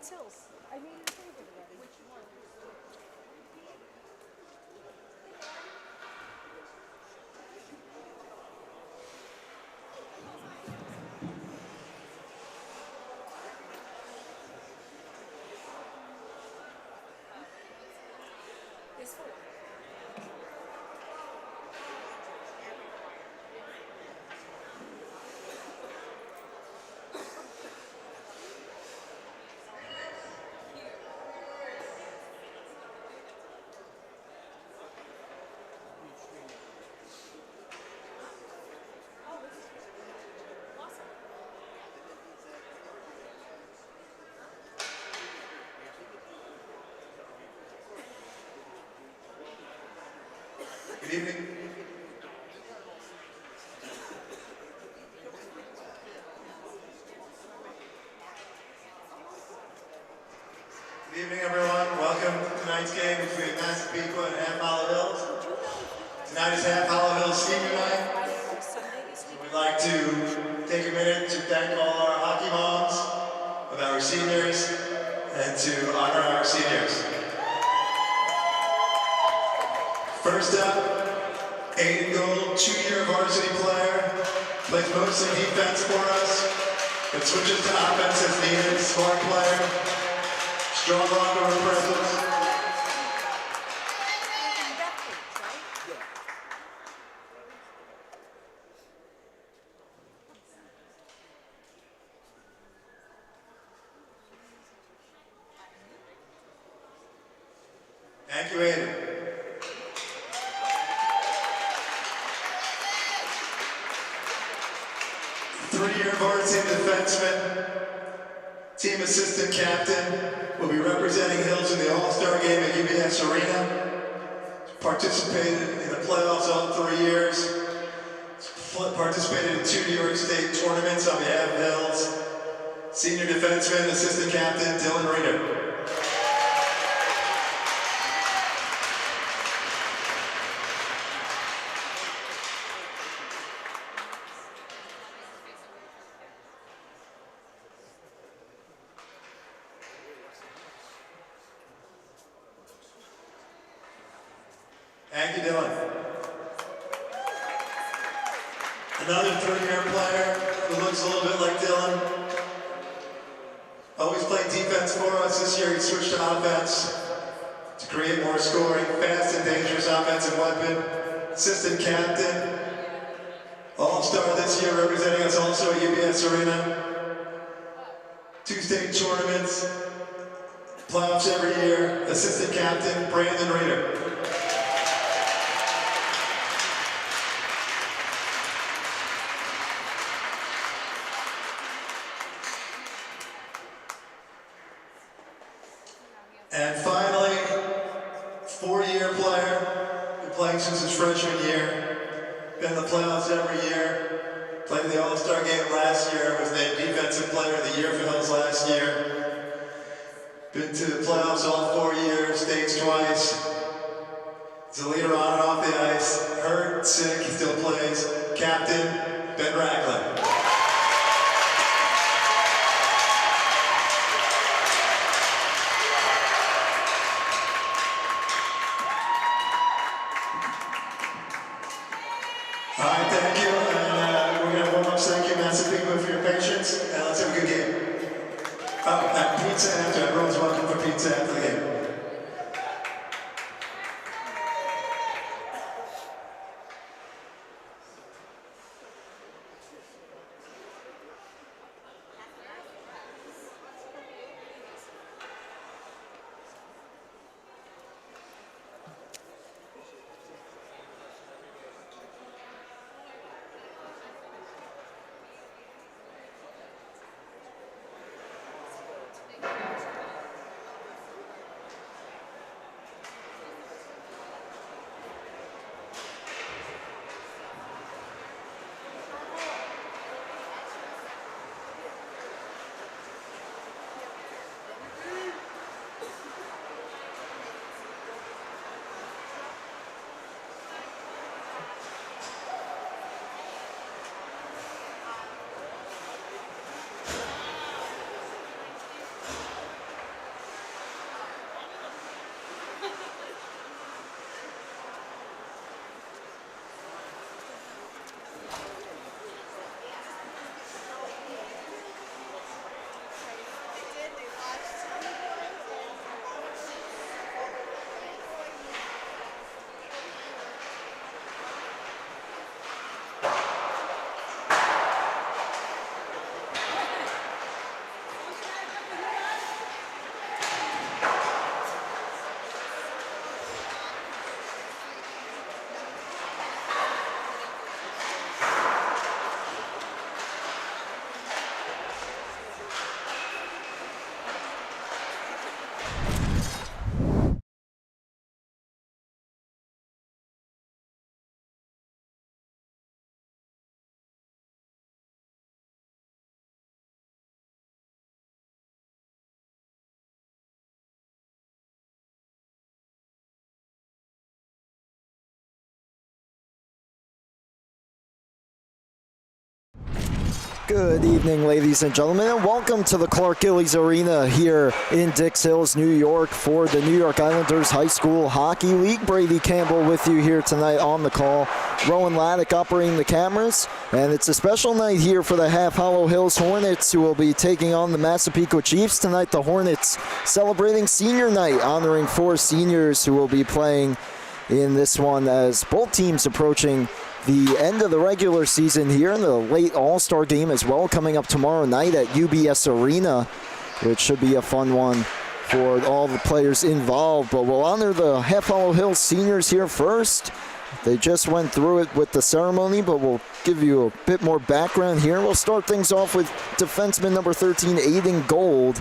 Hills. I made your favorite already. Which one? There's four. Good evening. Good evening, everyone. Welcome to tonight's game between Massapequa and NYIHSHL Hills. Tonight is NYIHSHL Senior Night. So we'd like to take a minute to thank all our hockey moms of our seniors and to honor our seniors. First up, Aiden Gold, 2-year varsity player, plays mostly defense for us, but switches to offense as needed. Smart player, strong locker room presence. Thank you, Aiden. Three-year varsity defenseman, team assistant captain, will be representing Hills in the All-Star game at UBS Arena. Participated in the playoffs all 3 years. Participated in 2 New York State tournaments on behalf of Hills. Senior defenseman, assistant captain, Dylan Reeder. Thank you, Dylan. Another 3-year player who looks a little bit like Dylan. Always played defense for us. This year he switched to offense to create more scoring. Fast and dangerous offensive weapon. Assistant captain. All-star this year, representing us also at UBS Arena. 2 state tournaments. Playoffs every year. Assistant captain, Brandon Reeder. And finally, 4-year player, been playing since his freshman year, been in the playoffs every year, played in the All-Star game last year, was named Defensive Player of the Year for Hills last year. Been to the playoffs all 4 years, states twice. He's a leader on and off the ice, hurt, sick, he still plays. Captain, Ben Racklin. All right, thank you, and we're going to warm up. Thank you, Massapequa, for your patience, and let's have a good game. Oh, and pizza after. Everyone's welcome for pizza after the game. Good evening, ladies and gentlemen, and welcome to the Clark Gillies Arena here in Dix Hills, New York for the New York Islanders High School Hockey League. Brady Campbell with you here tonight on the call. Rowan Laddick operating the cameras, and it's a special night here for the Half Hollow Hills Hornets, who will be taking on the Massapequa Chiefs tonight. The Hornets celebrating senior night, honoring 4 seniors who will be playing in this one as both teams approaching the end of the regular season here in the late All-Star game as well, coming up tomorrow night at UBS Arena, which should be a fun one for all the players involved. But we'll honor the Half Hollow Hills seniors here first. They just went through it with the ceremony, but we'll give you a bit more background here. We'll start things off with defenseman number 13, Aiden Gold.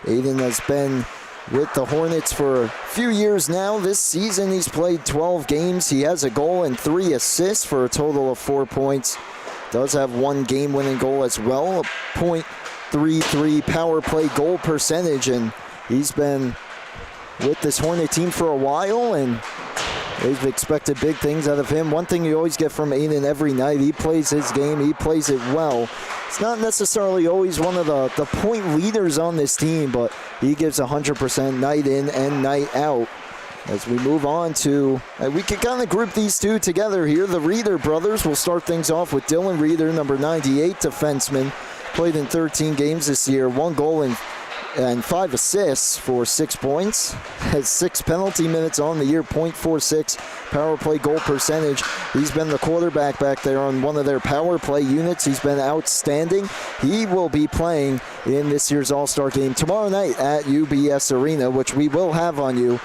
Aiden has been with the Hornets for a few years now. This season he's played 12 games. He has a goal and 3 assists for a total of 4 points. Does have 1 game-winning goal as well, a .33 power play goal percentage, and he's been with this Hornet team for a while, and they've expected big things out of him. One thing you always get from Aiden every night, he plays his game, he plays it well. He's not necessarily always one of the point leaders on this team, but he gives 100% night in and night out. As we move on to, we can kind of group these two together here. The Reeder brothers will start things off with Dylan Reeder, number 98 defenseman. Played in 13 games this year, 1 goal and 5 assists for 6 points. Has 6 penalty minutes on the year, .46 power play goal percentage. He's been the quarterback back there on one of their power play units. He's been outstanding. He will be playing in this year's All-Star game tomorrow night at UBS Arena, which we will have on you,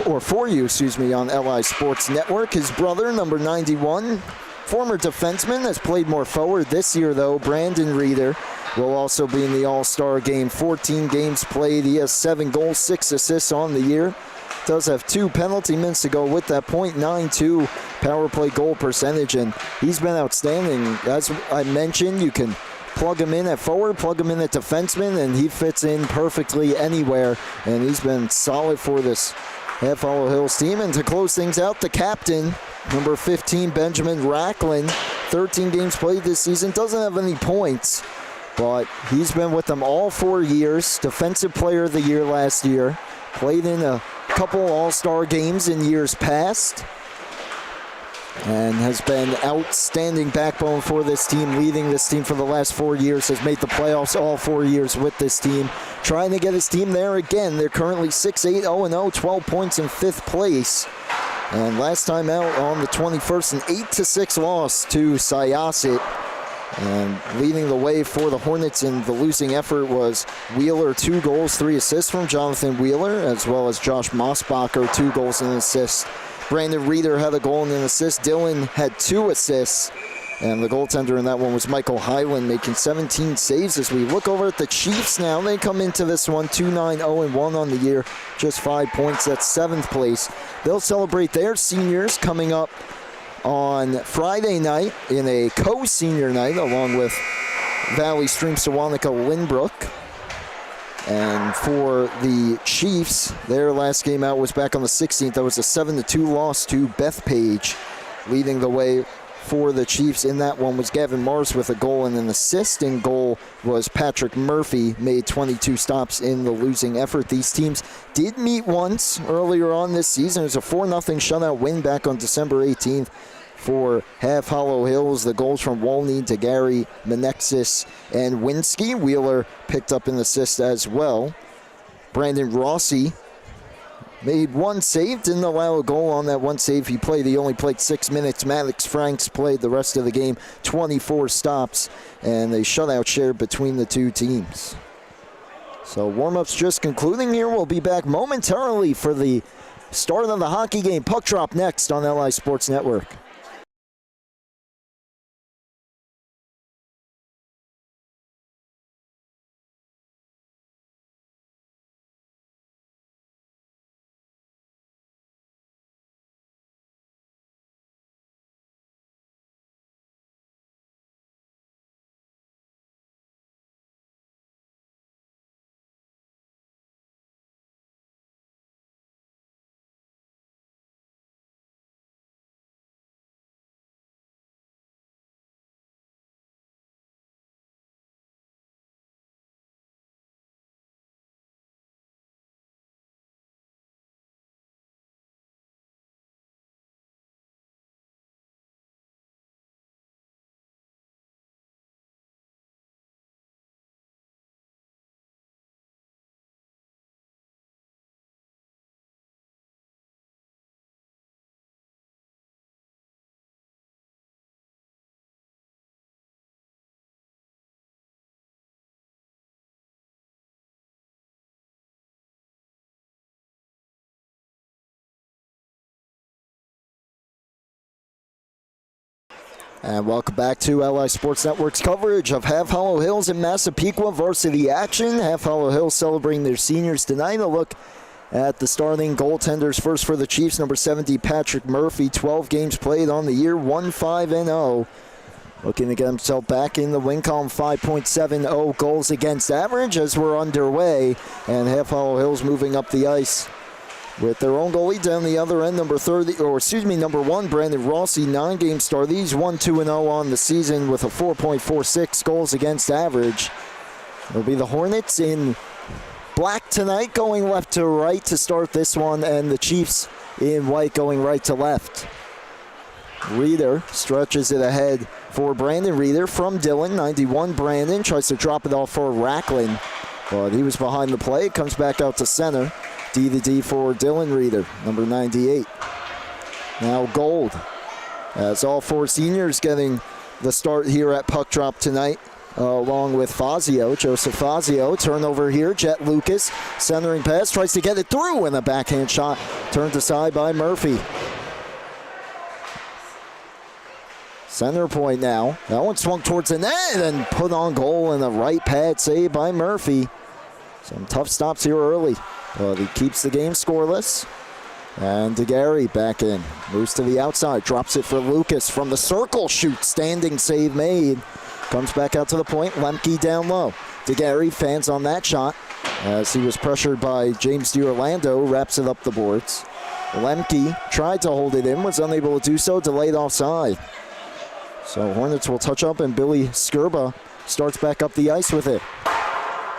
or for you, excuse me, on LI Sports Network. His brother, number 91, former defenseman, has played more forward this year though, Brandon Reeder, will also be in the All-Star game. 14 games played. He has 7 goals, 6 assists on the year. Does have 2 penalty minutes to go with that, .92 power play goal percentage, and he's been outstanding. As I mentioned, you can plug him in at forward, plug him in at defenseman, and he fits in perfectly anywhere, and he's been solid for this Half Hollow Hills team. And to close things out, the captain, number 15, Benjamin Racklin, 13 games played this season, doesn't have any points, but he's been with them all 4 years. Defensive Player of the Year last year. Played in a couple All-Star games in years past. And has been outstanding backbone for this team, leading this team for the last 4 years. Has made the playoffs all 4 years with this team. Trying to get his team there again. They're currently 6-8, 0-0, 12 points in 5th place. And last time out on the 21st, an 8-6 loss to Syosset. And leading the way for the Hornets in the losing effort was Wheeler, 2 goals, 3 assists from Jonathan Wheeler, as well as Josh Mossbacher, 2 goals and an assist. Brandon Reeder had a goal and an assist. Dylan had 2 assists. And the goaltender in that one was Michael Hyland, making 17 saves. As we look over at the Chiefs now, they come into this one 2-9, 0-1 on the year, just 5 points. That's 7th place. They'll celebrate their seniors coming up on Friday night in a co-senior night along with Valley Stream, Sewanaka, Lynbrook. And for the Chiefs, their last game out was back on the 16th. That was a 7-2 loss to Bethpage. Leading the way for the Chiefs in that one was Gavin Morris with a goal and an assist. In goal was Patrick Murphy, made 22 stops in the losing effort. These teams did meet once earlier on this season. It was a 4-0 shutout win back on December 18th for Half Hollow Hills. The goals from Wolney, DeGarry, Menexis, and Winsky. Wheeler picked up an assist as well. Brandon Rossi made 1 save, didn't allow a goal on that 1 save he played. He only played 6 minutes. Maddox Franks played the rest of the game, 24 stops, and a shutout share between the 2 teams. So warm-ups just concluding here. We'll be back momentarily for the start of the hockey game. Puck drop next on LI Sports Network. And welcome back to LI Sports Network's coverage of Half Hollow Hills and Massapequa varsity action. Half Hollow Hills celebrating their seniors tonight. A look at the starting goaltenders. First for the Chiefs, number 70, Patrick Murphy. 12 games played on the year, 1-5-0. Looking to get himself back in the win column, 5.70 goals against average as we're underway. And Half Hollow Hills moving up the ice with their own goalie down the other end, number 1, Brandon Rossi, 9-game start. He's 1-2-0 on the season with a 4.46 goals against average. It'll be the Hornets in black tonight, going left to right to start this one, and the Chiefs in white going right to left. Reeder stretches it ahead for Brandon Reeder from Dillon. 91, Brandon tries to drop it off for Racklin, but he was behind the play. It comes back out to center. D to D for Dylan Reeder, number 98. Now Gold, as all four seniors getting the start here at puck drop tonight, along with Fazio, Joseph Fazio. Turnover here, Jet Lucas, centering pass, tries to get it through, and a backhand shot turned aside by Murphy. Center point now. That one swung towards the net and put on goal, and a right pad save by Murphy. Some tough stops here early. But he keeps the game scoreless. And DeGarry back in. Moves to the outside. Drops it for Lucas from the circle. Shoot. Standing save made. Comes back out to the point. Lemke down low. DeGarry fans on that shot as he was pressured by James DiOrlando. Wraps it up the boards. Lemke tried to hold it in. Was unable to do so. Delayed offside. So Hornets will touch up, and Billy Skirba starts back up the ice with it.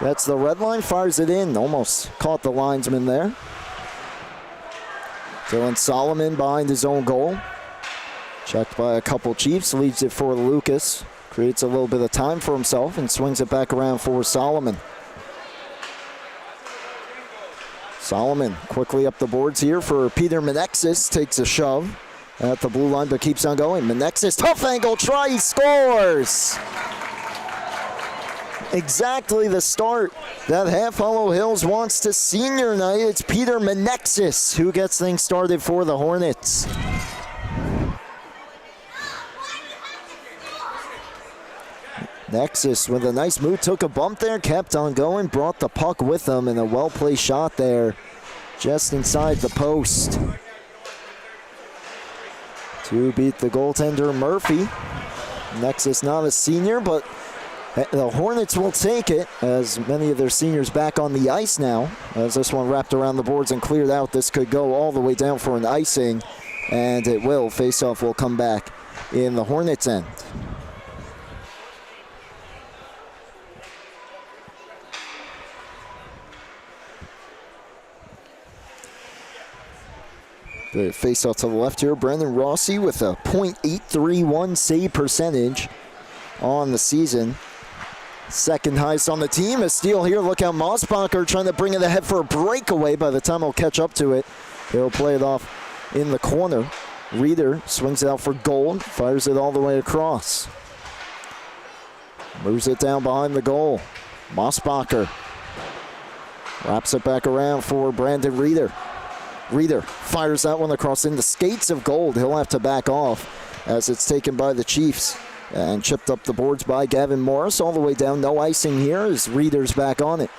That's the red line, fires it in. Almost caught the linesman there. Dylan Solomon behind his own goal. Checked by a couple Chiefs, leaves it for Lucas. Creates a little bit of time for himself and swings it back around for Solomon. Solomon quickly up the boards here for Peter Menexis. Takes a shove at the blue line but keeps on going. Menexis, tough angle try, he scores! Exactly the start that Half Hollow Hills wants to senior night. It's Peter Menexis who gets things started for the Hornets. Nexus with a nice move, took a bump there, kept on going, brought the puck with him, and a well-placed shot there just inside the post to beat the goaltender Murphy. Nexus not a senior, but the Hornets will take it, as many of their seniors back on the ice now. As this one wrapped around the boards and cleared out, this could go all the way down for an icing, and it will. Face-off will come back in the Hornets' end. The face-off to the left here, Brandon Rossi with a .831 save percentage on the season. Second highest on the team. A steal here. Look out, Massapequa trying to bring it ahead for a breakaway. By the time he'll catch up to it, he'll play it off in the corner. Reeder swings it out for Gold. Fires it all the way across. Moves it down behind the goal. Massapequa wraps it back around for Brandon Reeder. Reeder fires that one across in the skates of Gold. He'll have to back off as it's taken by the Chiefs. And chipped up the boards by Gavin Morris all the way down. No icing here as Reeder's back on it.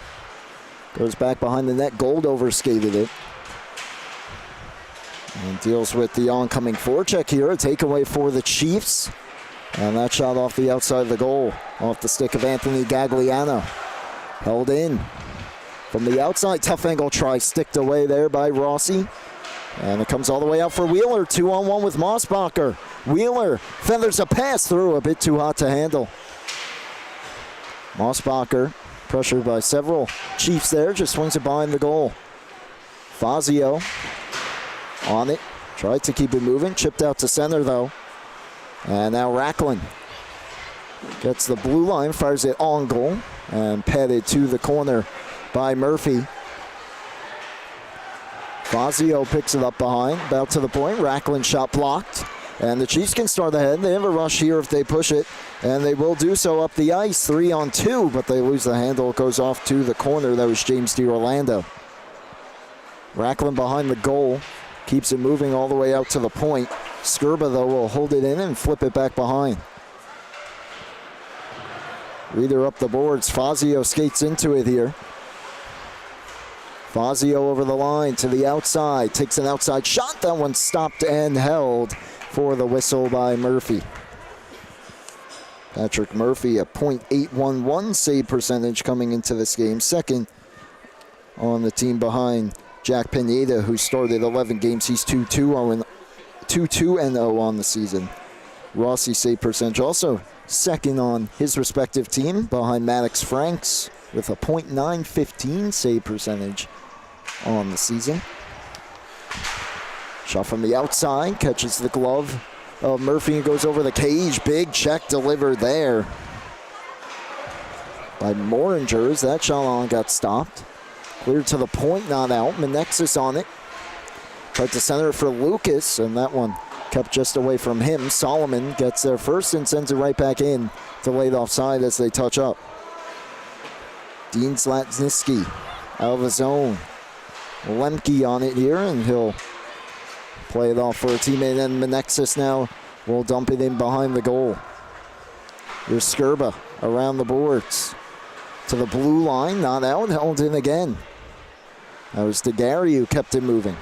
Goes back behind the net. Gold overskated it. And deals with the oncoming forecheck here. A takeaway for the Chiefs. And that shot off the outside of the goal. Off the stick of Anthony Gagliano. Held in from the outside. Tough angle try. Sticked away there by Rossi. And it comes all the way out for Wheeler. 2-on-1 with Massapequa. Wheeler feathers a pass through, a bit too hot to handle. Massapequa, pressured by several Chiefs there, just swings it behind the goal. Fazio on it, tried to keep it moving, chipped out to center though. And now Racklin gets the blue line, fires it on goal, and padded to the corner by Murphy. Fazio picks it up behind, about to the point. Racklin shot blocked, and the Chiefs can start ahead. They have a rush here if they push it, and they will do so up the ice. 3-on-2, but they lose the handle. It goes off to the corner. That was James DiOrlando. Racklin behind the goal, keeps it moving all the way out to the point. Skurba, though, will hold it in and flip it back behind. Reader up the boards. Fazio skates into it here. Fazio over the line to the outside. Takes an outside shot. That one stopped and held for the whistle by Murphy. Patrick Murphy, a .811 save percentage coming into this game. Second on the team behind Jack Pineda, who started 11 games. He's 2-2-0 on the season. Rossi save percentage also second on his respective team behind Maddox Franks with a .915 save percentage on the season. Shot from the outside, catches the glove of Murphy and goes over the cage. Big check delivered there by Moringers. That shot on got stopped. Cleared to the point, not out. Menexis on it. Tried to center it for Lucas, and that one kept just away from him. Solomon gets there first and sends it right back in to laid offside as they touch up. Dean Zlatniski out of the zone. Lemke on it here, and he'll play it off for a teammate. And Menexis now will dump it in behind the goal. Here's Skurba around the boards. To the blue line, not out, held in again. That was DeGarry who kept it moving.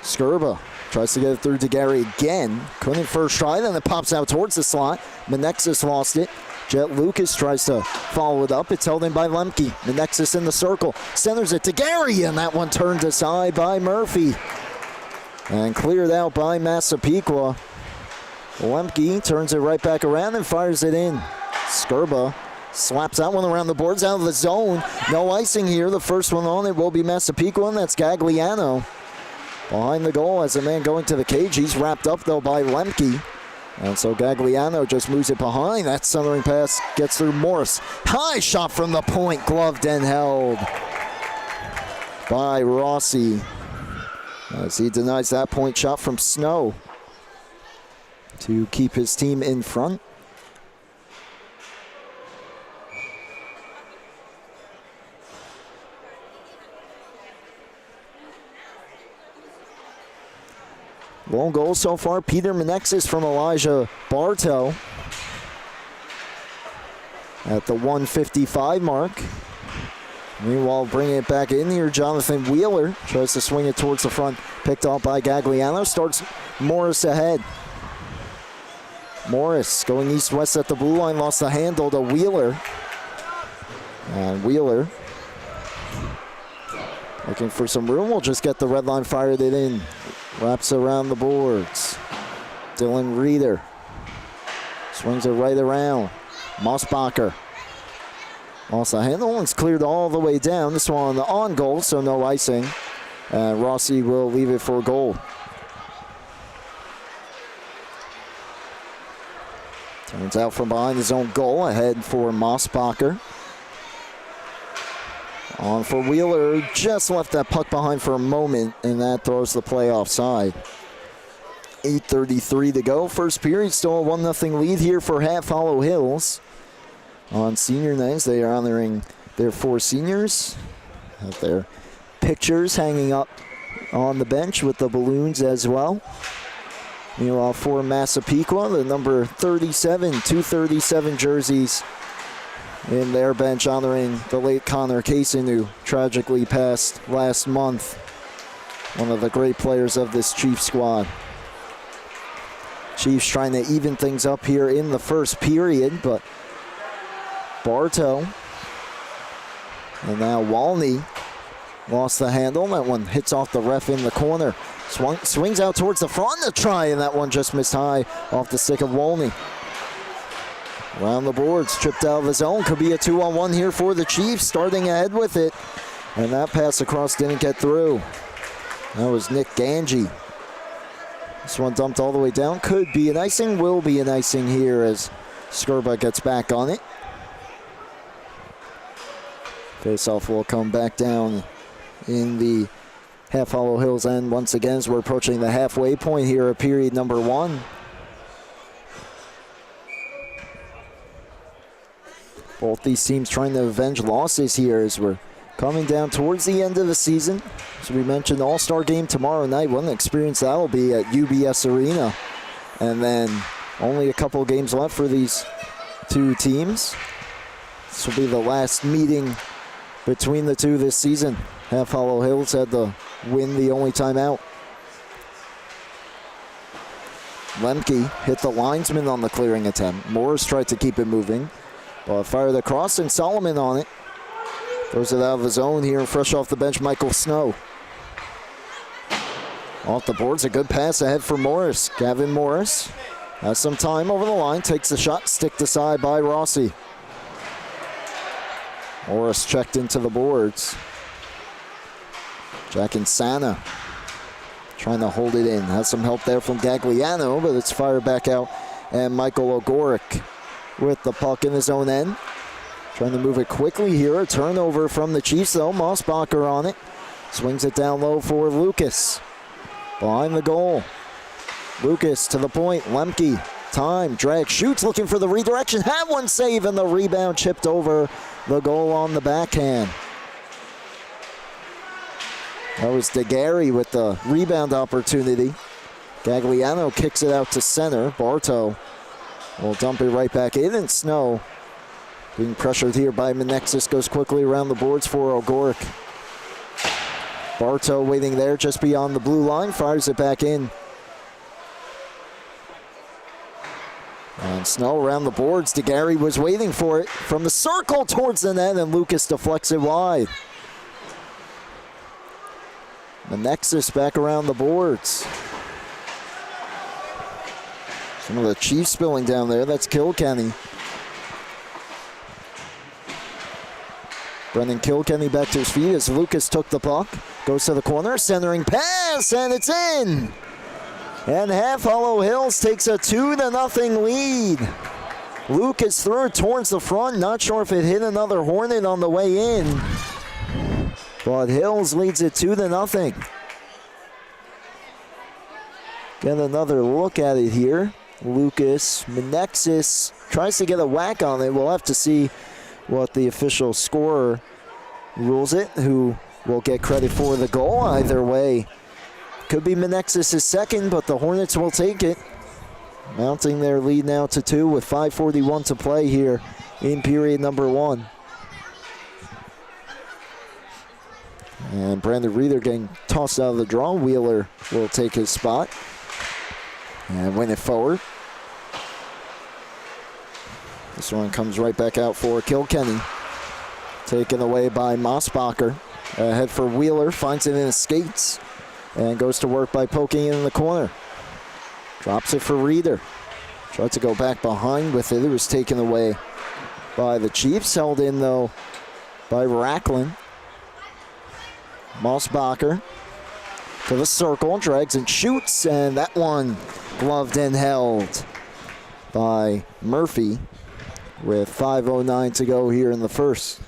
Skurba tries to get it through DeGarry again. Couldn't first try, then it pops out towards the slot. Menexis lost it. Jet Lucas tries to follow it up. It's held in by Lemke. Menexis in the circle. Centers it to Gary, and that one turned aside by Murphy. And cleared out by Massapequa. Lemke turns it right back around and fires it in. Skurba slaps that one around the boards out of the zone. No icing here. The first one on it will be Massapequa, and that's Gagliano. Behind the goal as a man going to the cage. He's wrapped up, though, by Lemke. And so Gagliano just moves it behind. That centering pass gets through Morris. High shot from the point, gloved and held by Rossi as he denies that point shot from Snow to keep his team in front. Lone goal so far, Peter Menexis from Elijah Bartow at the 1:55 mark. Meanwhile, bringing it back in here, Jonathan Wheeler tries to swing it towards the front, picked off by Gagliano, starts Morris ahead. Morris going east-west at the blue line, lost the handle to Wheeler. And Wheeler looking for some room, will just get the red line, fired it in. Wraps around the boards. Dylan Reeder swings it right around. Mossbacher lost the handle, and it's cleared all the way down. This one on goal, so no icing. And Rossi will leave it for goal. Turns out from behind his own goal, ahead for Mossbacher. On for Wheeler, just left that puck behind for a moment, and that throws the play offside. 8:33 to go. First period, still a 1-0 lead here for Half Hollow Hills. On senior nights, they are honoring their 4 seniors. Have their pictures hanging up on the bench with the balloons as well. Meanwhile, for Massapequa, the number 37, 237 jerseys in their bench, honoring the late Connor Kaysen, who tragically passed last month. One of the great players of this Chiefs squad. Chiefs trying to even things up here in the first period, but Bartow and now Walney lost the handle. That one hits off the ref in the corner. Swings out towards the front to try, and that one just missed high off the stick of Walney. Around the boards, tripped out of the zone. Could be a 2-on-1 here for the Chiefs, starting ahead with it. And that pass across didn't get through. That was Nick Ganji. This one dumped all the way down. Could be an icing, will be an icing here as Skurba gets back on it. Faceoff will come back down in the Half Hollow Hills end once again as we're approaching the halfway point here of period number 1. Both these teams trying to avenge losses here as we're coming down towards the end of the season. As we mentioned, All-Star game tomorrow night. What an experience that will be at UBS Arena. And then only a couple games left for these two teams. This will be the last meeting between the two this season. Half Hollow Hills had to win the only time out. Lemke hit the linesman on the clearing attempt. Morris tried to keep it moving, but fired across, and Solomon on it. Throws it out of the zone here, fresh off the bench, Michael Snow. Off the boards, a good pass ahead for Morris. Gavin Morris has some time over the line, takes the shot, sticked aside by Rossi. Morris checked into the boards. Jack Insana trying to hold it in. Has some help there from Gagliano, but it's fired back out. And Michael Ogoric with the puck in his own end. Trying to move it quickly here. A turnover from the Chiefs, though. Mossbacher on it. Swings it down low for Lucas. Behind the goal. Lucas to the point. Lemke. Time. Drag. Shoots. Looking for the redirection. Had one save, and the rebound chipped over the goal on the backhand. That was DeGarry with the rebound opportunity. Gagliano kicks it out to center. Bartow will dump it right back in, and Snow, being pressured here by Menexis, goes quickly around the boards for Ogoric. Bartow waiting there just beyond the blue line, fires it back in. And Snow around the boards. DeGarry was waiting for it from the circle towards the net, and Lucas deflects it wide. Menexis back around the boards. Some of the Chiefs spilling down there. That's Kilkenny. Brendan Kilkenny back to his feet as Lucas took the puck. Goes to the corner, centering pass, and it's in. And Half Hollow Hills takes a 2-0 lead. Lucas threw it towards the front. Not sure if it hit another Hornet on the way in. But Hills leads it 2-0. Get another look at it here. Lucas Menexis tries to get a whack on it. We'll have to see what the official scorer rules it, who will get credit for the goal. Either way, could be Menexis' second, but the Hornets will take it. Mounting their lead now to 2 with 5:41 to play here in period number 1. And Brandon Reeder getting tossed out of the draw. Wheeler will take his spot and win it forward. This one comes right back out for Kilkenny. Taken away by Mossbacher. Ahead for Wheeler, finds it in his skates and goes to work by poking it in the corner. Drops it for Reeder. Tried to go back behind with it. It was taken away by the Chiefs. Held in, though, by Racklin. Mossbacher to the circle, drags and shoots, and that one gloved and held by Murphy with 5:09 to go here in the first.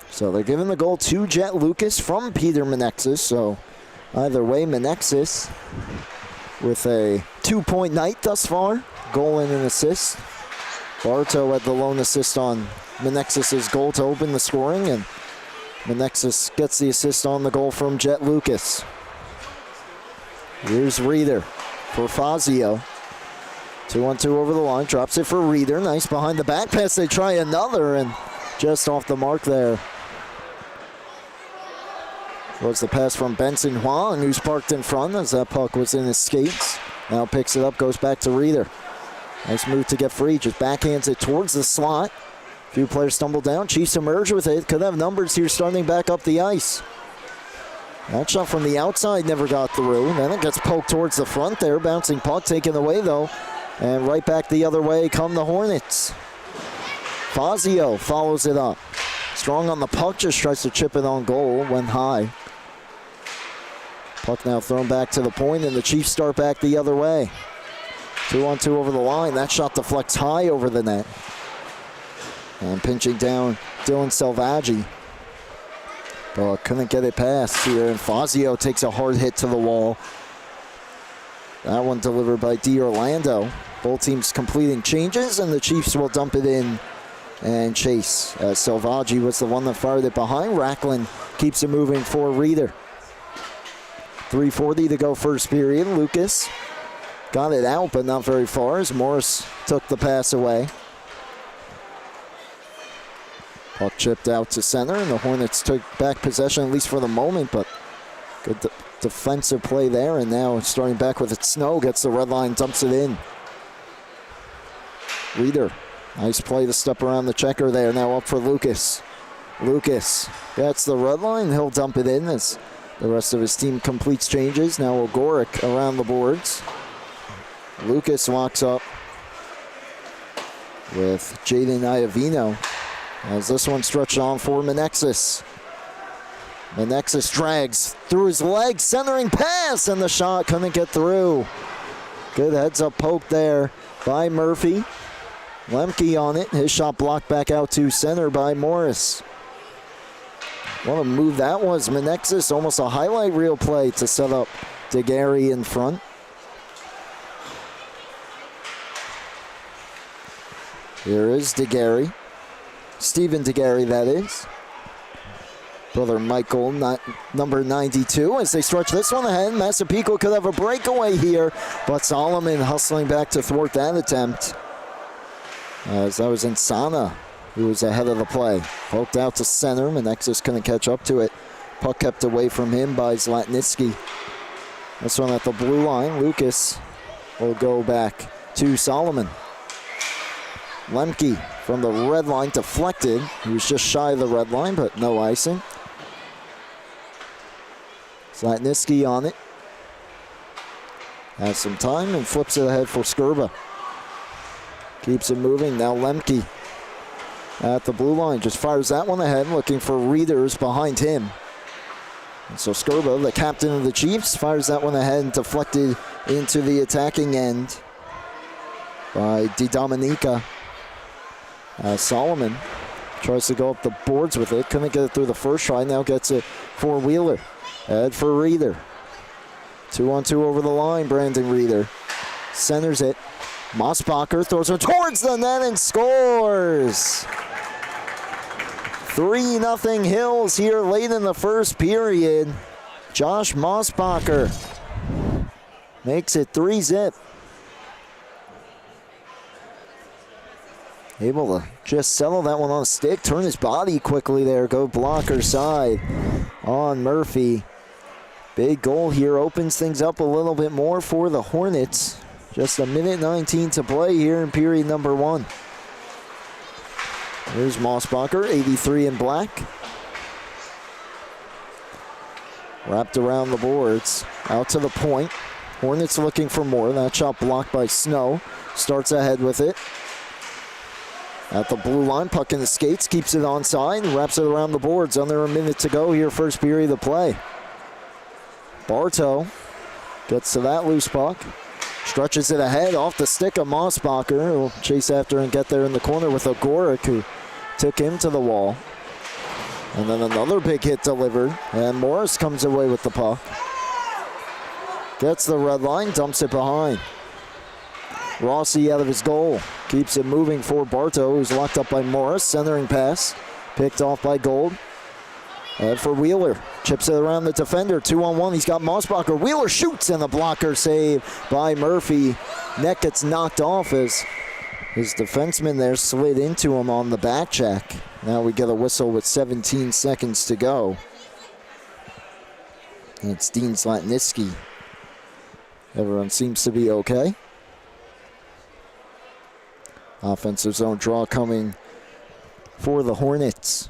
So they're giving the goal to Jet Lucas from Peter Menexis. So either way, Menexis with a 2-point night thus far. Goal and an assist. Bartow had the lone assist on Menexis' goal to open the scoring, and Menexis gets the assist on the goal from Jet Lucas. Here's Reeder for Fazio. 2-on-2 over the line, drops it for Reeder. Nice behind the back pass. They try another, and just off the mark there was the pass from Benson Huang, who's parked in front as that puck was in his skates. Now picks it up, goes back to Reeder. Nice move to get free, just backhands it towards the slot. A few players stumble down, Chiefs emerge with it. Could have numbers here starting back up the ice. That shot from the outside never got through. Then it gets poked towards the front there. Bouncing puck taken away though. And right back the other way come the Hornets. Fazio follows it up. Strong on the puck, just tries to chip it on goal. Went high. Puck now thrown back to the point, and the Chiefs start back the other way. 2-on-2 over the line. That shot deflects high over the net. And pinching down Dylan Selvaggi. But couldn't get it past here, and Fazio takes a hard hit to the wall. That one delivered by D'Orlando. Both teams completing changes, and the Chiefs will dump it in and chase. Selvaggi was the one that fired it behind. Racklin keeps it moving for Reeder. 3:40 to go first period. Lucas got it out, but not very far as Morris took the pass away. Puck chipped out to center, and the Hornets took back possession, at least for the moment, but good defensive play there, and now starting back with it. Snow gets the red line, dumps it in. Reeder, nice play to step around the checker there, now up for Lucas. Lucas gets the red line, he'll dump it in as the rest of his team completes changes. Now Ogoric around the boards. Lucas locks up with Jaden Iovino as this one stretched on for Menexis. Menexis drags through his legs, centering pass, and the shot couldn't get through. Good heads-up poke there by Murphy. Lemke on it. His shot blocked back out to center by Morris. What a move that was. Menexis, almost a highlight reel play to set up DeGarry in front. Here is DeGarry. Stephen DeGarry, that is. Brother Michael, number 92, as they stretch this one ahead. Massapequa could have a breakaway here, but Solomon hustling back to thwart that attempt. As that was Insana who was ahead of the play. Poked out to center. Menexis couldn't catch up to it. Puck kept away from him by Zlatnitsky. This one at the blue line. Lucas will go back to Solomon. Lemke from the red line deflected. He was just shy of the red line, but no icing. Zlatnitsky on it. Has some time and flips it ahead for Skurba. Keeps it moving. Now Lemke at the blue line. Just fires that one ahead, looking for Reeders behind him. And so Skurba, the captain of the Chiefs, fires that one ahead and deflected into the attacking end by DiDomenica. Solomon tries to go up the boards with it. Couldn't get it through the first try. Now gets it for Wheeler. Head for Reeder. 2-on-2 over the line. Brandon Reeder centers it. Mosbacher throws her towards the net and scores. 3-0 Hills here late in the first period. Josh Mosbacher makes it 3-0. Able to just settle that one on a stick, turn his body quickly there, go blocker side on Murphy. Big goal here, opens things up a little bit more for the Hornets. Just a minute 19 to play here in period number 1. Here's Mosbacher, 83 in black. Wrapped around the boards, out to the point. Hornets looking for more. That shot blocked by Snow. Starts ahead with it. At the blue line, puck in the skates, keeps it onside, wraps it around the boards. Under a minute to go here, first period of play. Bartow gets to that loose puck, stretches it ahead off the stick of Mosbacher, who'll chase after and get there in the corner with Ogoric, who took him to the wall. And then another big hit delivered, and Morris comes away with the puck. Gets the red line, dumps it behind. Rossi out of his goal. Keeps it moving for Bartow, who's locked up by Morris. Centering pass. Picked off by Gold. And for Wheeler. Chips it around the defender. 2-on-1. He's got Mosbacher. Wheeler shoots, and the blocker save by Murphy. Net gets knocked off as his defenseman there slid into him on the back check. Now we get a whistle with 17 seconds to go. And it's Dean Zlatnitsky. Everyone seems to be okay. Offensive zone draw coming for the Hornets.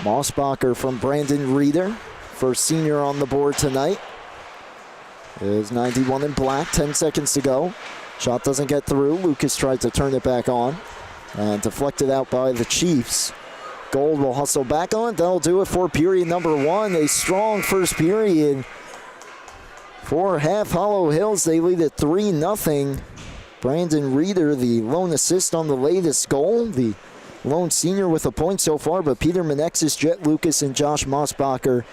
Mosbacher from Brandon Reeder, first senior on the board tonight. Is 91 in black, 10 seconds to go. Shot doesn't get through. Lucas tried to turn it back on and deflected out by the Chiefs. Gold will hustle back on it. That'll do it for period number 1. A strong first period for Half Hollow Hills. They lead at 3-0. Brandon Reeder, the lone assist on the latest goal. The lone senior with a point so far, but Peter Menexis, Jet Lucas, and Josh Mosbacher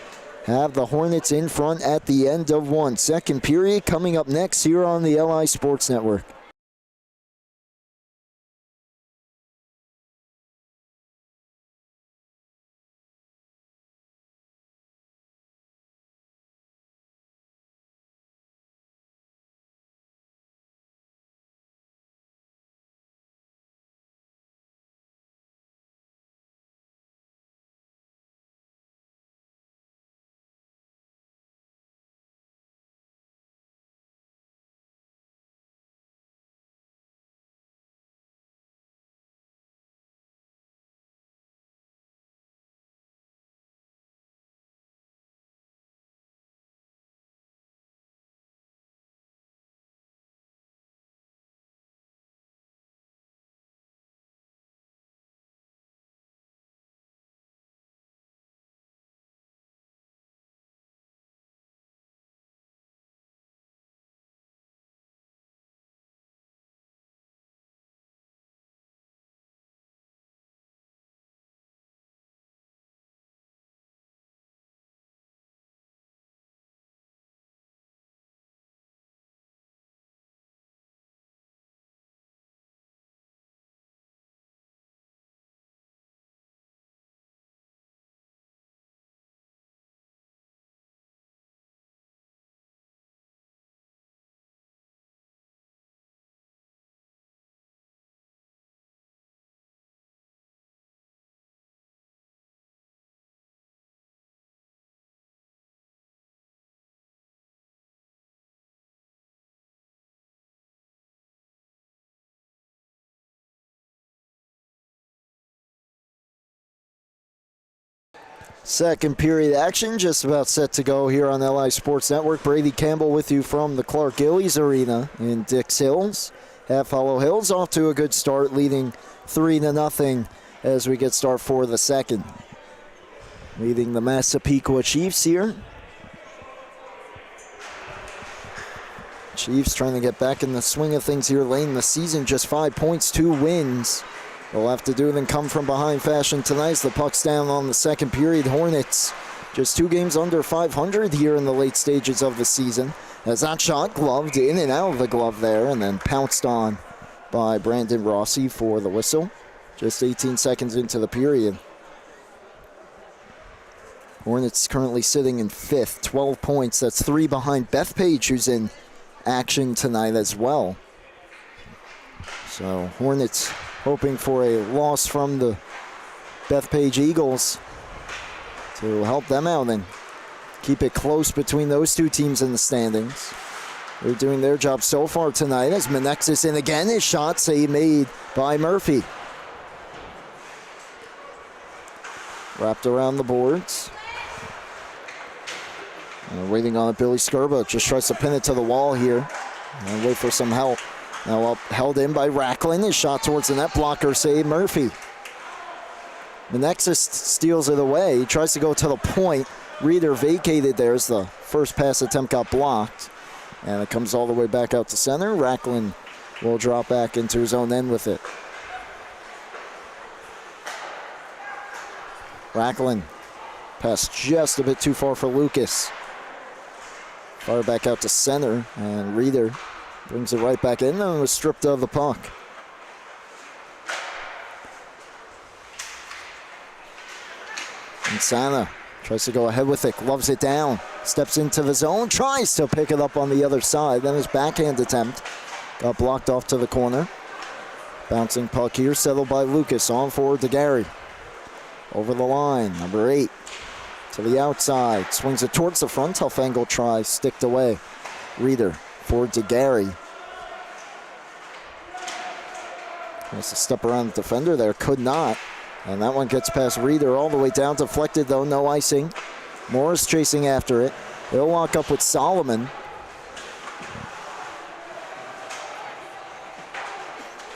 have the Hornets in front at the end of one. Second period coming up next here on the LI Sports Network. Second period action just about set to go here on LI Sports Network. Brady Campbell with you from the Clark Gillies Arena in Dix Hills. Half Hollow Hills off to a good start, leading 3-0 as we get start for the second. Leading the Massapequa Chiefs here. Chiefs trying to get back in the swing of things here late in the season. Just 5 points, 2 wins. They'll have to do then come from behind fashion tonight as the puck's down on the second period. Hornets just 2 games under 500 here in the late stages of the season. As that shot gloved in and out of the glove there and then pounced on by Brandon Rossi for the whistle. Just 18 seconds into the period. Hornets currently sitting in 5th, 12 points. That's 3 behind Bethpage, who's in action tonight as well. So Hornets hoping for a loss from the Bethpage Eagles to help them out and keep it close between those two teams in the standings. They're doing their job so far tonight as Menexis in again. His shot save made by Murphy. Wrapped around the boards. And waiting on it, Billy Skirba just tries to pin it to the wall here and wait for some help. Now up, held in by Racklin. His shot towards the net, blocker save, Murphy. Menexis steals it away. He tries to go to the point. Reeder vacated there as the first pass attempt got blocked. And it comes all the way back out to center. Racklin will drop back into his own end with it. Racklin passed just a bit too far for Lucas. Fire back out to center, and Reeder brings it right back in and was stripped of the puck. Insana tries to go ahead with it, gloves it down, steps into the zone, tries to pick it up on the other side. Then his backhand attempt got blocked off to the corner. Bouncing puck here, settled by Lucas, on forward to Gary. Over the line, number 8 to the outside, swings it towards the front, tough angle try, sticked away. Reeder forward to Gary. Tries to step around the defender there, could not. And that one gets past Reeder all the way down, deflected though, no icing. Morris chasing after it. They'll lock up with Solomon.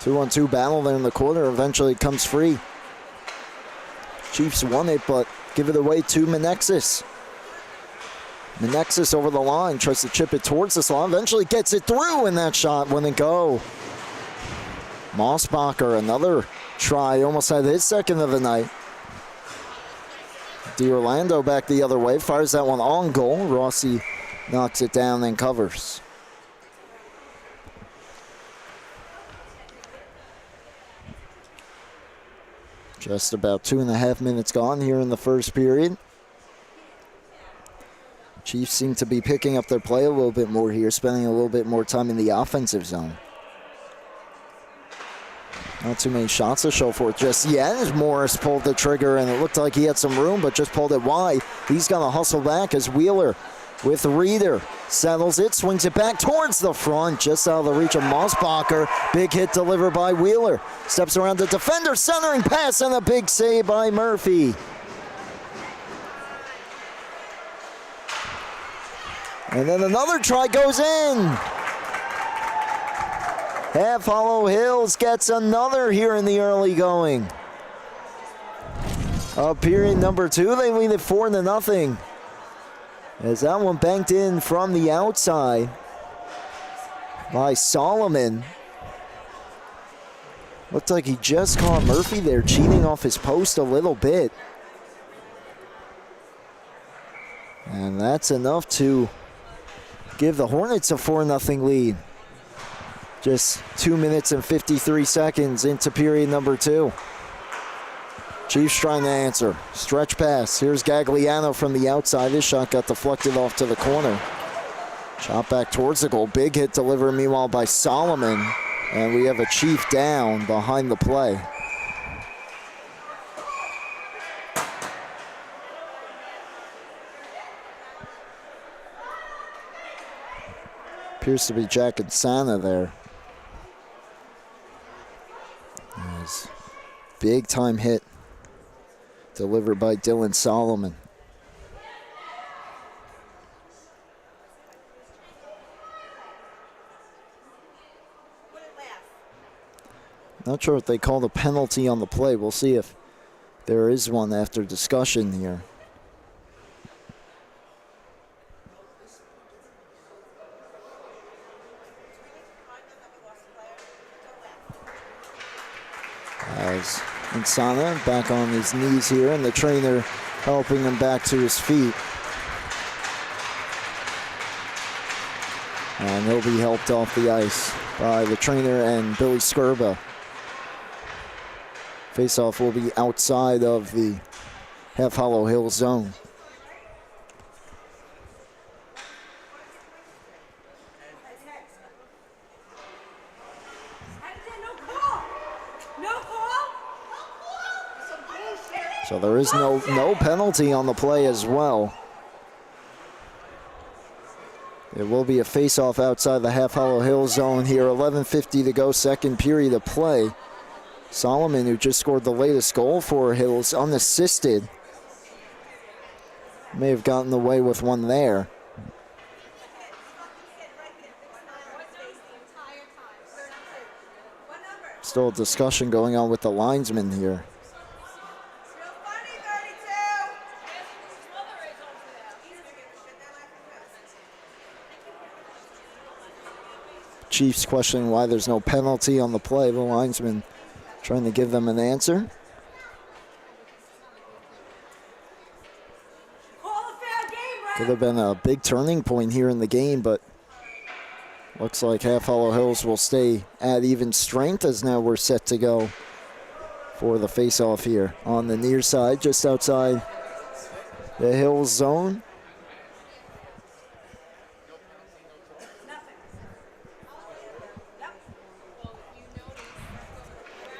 2-on-2 battle there in the corner, eventually comes free. Chiefs won it, but give it away to Menexis. Menexis over the line, tries to chip it towards the slot, eventually gets it through, and that shot wouldn't go. Mosbacher, another try. Almost had his second of the night. D'Orlando back the other way. Fires that one on goal. Rossi knocks it down and covers. Just about 2.5 minutes gone here in the first period. Chiefs seem to be picking up their play a little bit more here, spending a little bit more time in the offensive zone. Not too many shots to show for it just yet as Morris pulled the trigger, and it looked like he had some room, but just pulled it wide. He's going to hustle back as Wheeler with Reeder settles it, swings it back towards the front, just out of the reach of Massapequa. Big hit delivered by Wheeler. Steps around the defender, centering pass, and a big save by Murphy. And then another try goes in. Half Hollow Hills gets another here in the early going. Period number 2, they lead it 4-0. As that one banked in from the outside by Solomon. Looked like he just caught Murphy there, cheating off his post a little bit. And that's enough to give the Hornets a 4-0 lead. Just 2 minutes and 53 seconds into period number 2. Chiefs trying to answer. Stretch pass. Here's Gagliano from the outside. His shot got deflected off to the corner. Shot back towards the goal. Big hit delivered meanwhile by Solomon. And we have a Chief down behind the play. Appears to be Jack and Santa there. Nice. Big time hit delivered by Dylan Solomon. Not sure if they called a penalty on the play. We'll see if there is one after discussion here. As Insana back on his knees here, and the trainer helping him back to his feet. And he'll be helped off the ice by the trainer and Billy Skirba. Faceoff will be outside of the Half Hollow Hill zone. So there is no penalty on the play as well. It will be a face-off outside the Half Hollow Hill zone here. 11:50 to go, second period of play. Solomon, who just scored the latest goal for Hills, unassisted. May have gotten away with one there. Still a discussion going on with the linesman here. Chiefs questioning why there's no penalty on the play. The linesman trying to give them an answer. Could have been a big turning point here in the game, but looks like Half Hollow Hills will stay at even strength as now we're set to go for the face-off here on the near side, just outside the Hills zone.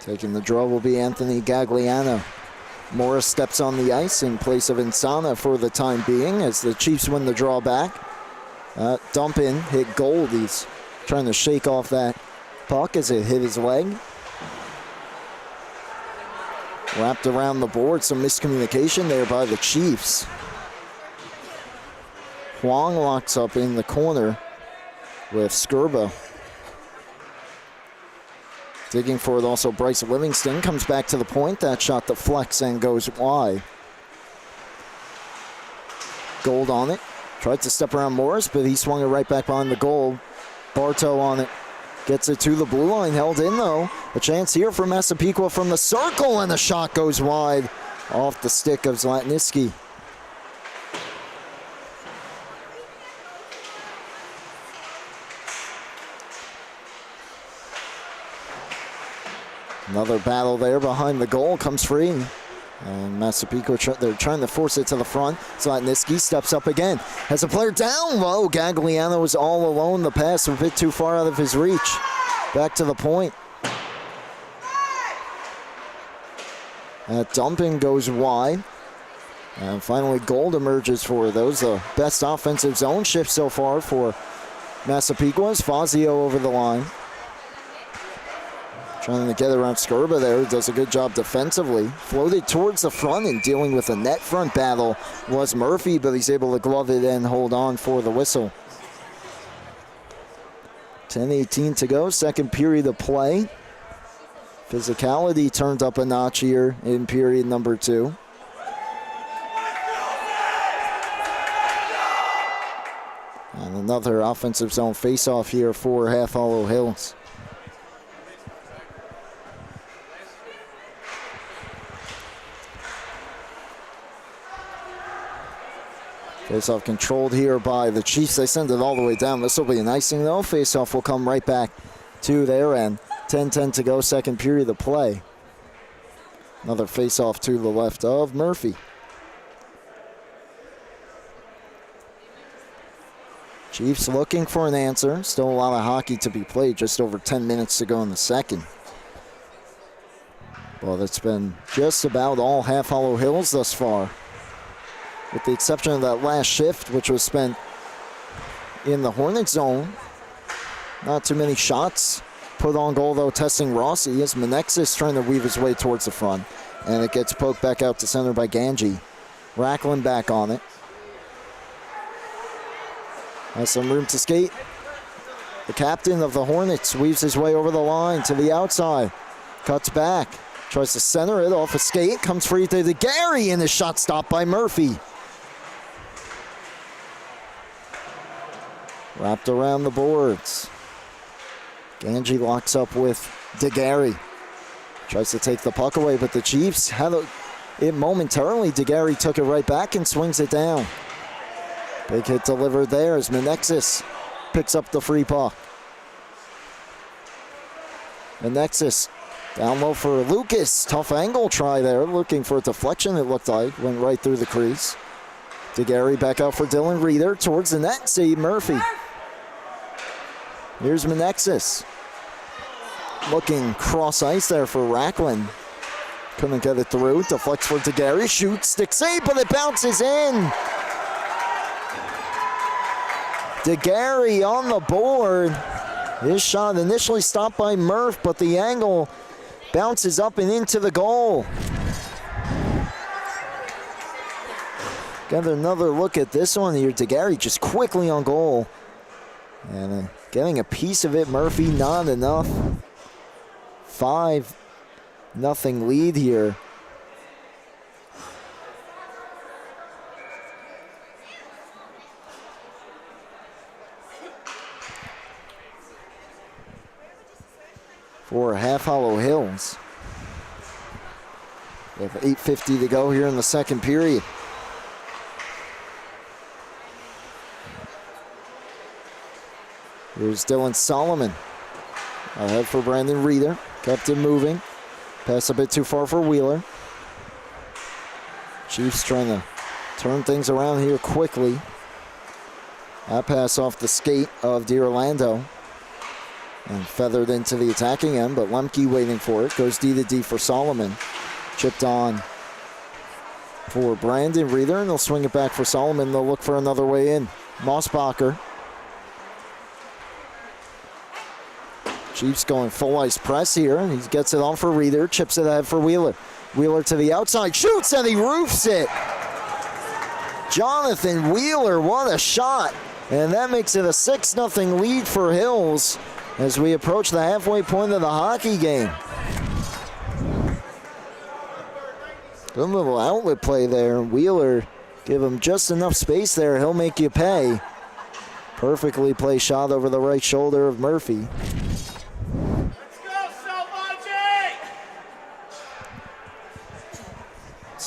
Taking the draw will be Anthony Gagliano. Morris steps on the ice in place of Insana for the time being as the Chiefs win the draw back. Dump in, hit Gold. He's trying to shake off that puck as it hit his leg. Wrapped around the board, some miscommunication there by the Chiefs. Huang locks up in the corner with Skirba. Digging for it also Bryce Livingston, comes back to the point. That shot deflects and goes wide. Gold on it. Tried to step around Morris, but he swung it right back behind the goal. Bartow on it. Gets it to the blue line, held in though. A chance here for Massapequa from the circle, and the shot goes wide off the stick of Zlatniski. Another battle there behind the goal, comes free. And Massapequa, they're trying to force it to the front. Zlatniski steps up again. Has a player down low. Gagliano is all alone. The pass a bit too far out of his reach. Back to the point. That dumping goes wide. And finally, Gold emerges for those. The best offensive zone shift so far for Massapequa is Fazio over the line. Trying to get around Skirba there, does a good job defensively. Floated towards the front and dealing with a net front battle was Murphy, but he's able to glove it and hold on for the whistle. 10:18 to go, second period of play. Physicality turned up a notch here in period number 2. And another offensive zone face-off here for Half Hollow Hills. Face-off controlled here by the Chiefs. They send it all the way down. This will be an icing though. Face-off will come right back to their end. 10:10 to go, second period of play. Another face-off to the left of Murphy. Chiefs looking for an answer. Still a lot of hockey to be played. Just over 10 minutes to go in the second. Well, that's been just about all Half Hollow Hills thus far, with the exception of that last shift, which was spent in the Hornet zone. Not too many shots put on goal, though, testing Rossi as Menexis trying to weave his way towards the front. And it gets poked back out to center by Ganji. Racklin back on it. Has some room to skate. The captain of the Hornets weaves his way over the line to the outside. Cuts back. Tries to center it off a skate. Comes free to Gary, and his shot stopped by Murphy. Wrapped around the boards. Ganji locks up with DeGary. Tries to take the puck away, but the Chiefs had it momentarily. DeGary took it right back and swings it down. Big hit delivered there as Menexis picks up the free puck. Menexis down low for Lucas. Tough angle try there. Looking for a deflection, it looked like. Went right through the crease. DeGary back out for Dylan Reeder. Towards the net, save Murphy. Here's Menexis. Looking cross ice there for Racklin. Couldn't get it through. Deflects for DeGary. Shoots, stick save, but it bounces in. DeGary on the board. His shot initially stopped by Murph, but the angle bounces up and into the goal. Got another look at this one here. DeGary just quickly on goal. And getting a piece of it, Murphy, not enough. 5-0 lead here. For Half Hollow Hills. We have 8:50 to go here in the second period. Here's Dylan Solomon. Ahead for Brandon Reeder. Kept it moving. Pass a bit too far for Wheeler. Chiefs trying to turn things around here quickly. That pass off the skate of DiOrlando. And feathered into the attacking end, but Lemke waiting for it. Goes D to D for Solomon. Chipped on for Brandon Reeder, and they'll swing it back for Solomon. They'll look for another way in. Mossbacher. Chiefs going full ice press here. He gets it on for Reeder, chips it ahead for Wheeler. Wheeler to the outside, shoots, and he roofs it. Jonathan Wheeler, what a shot. And that makes it a 6-0 lead for Hills as we approach the halfway point of the hockey game. Good little outlet play there. Wheeler, give him just enough space there. He'll make you pay. Perfectly placed shot over the right shoulder of Murphy.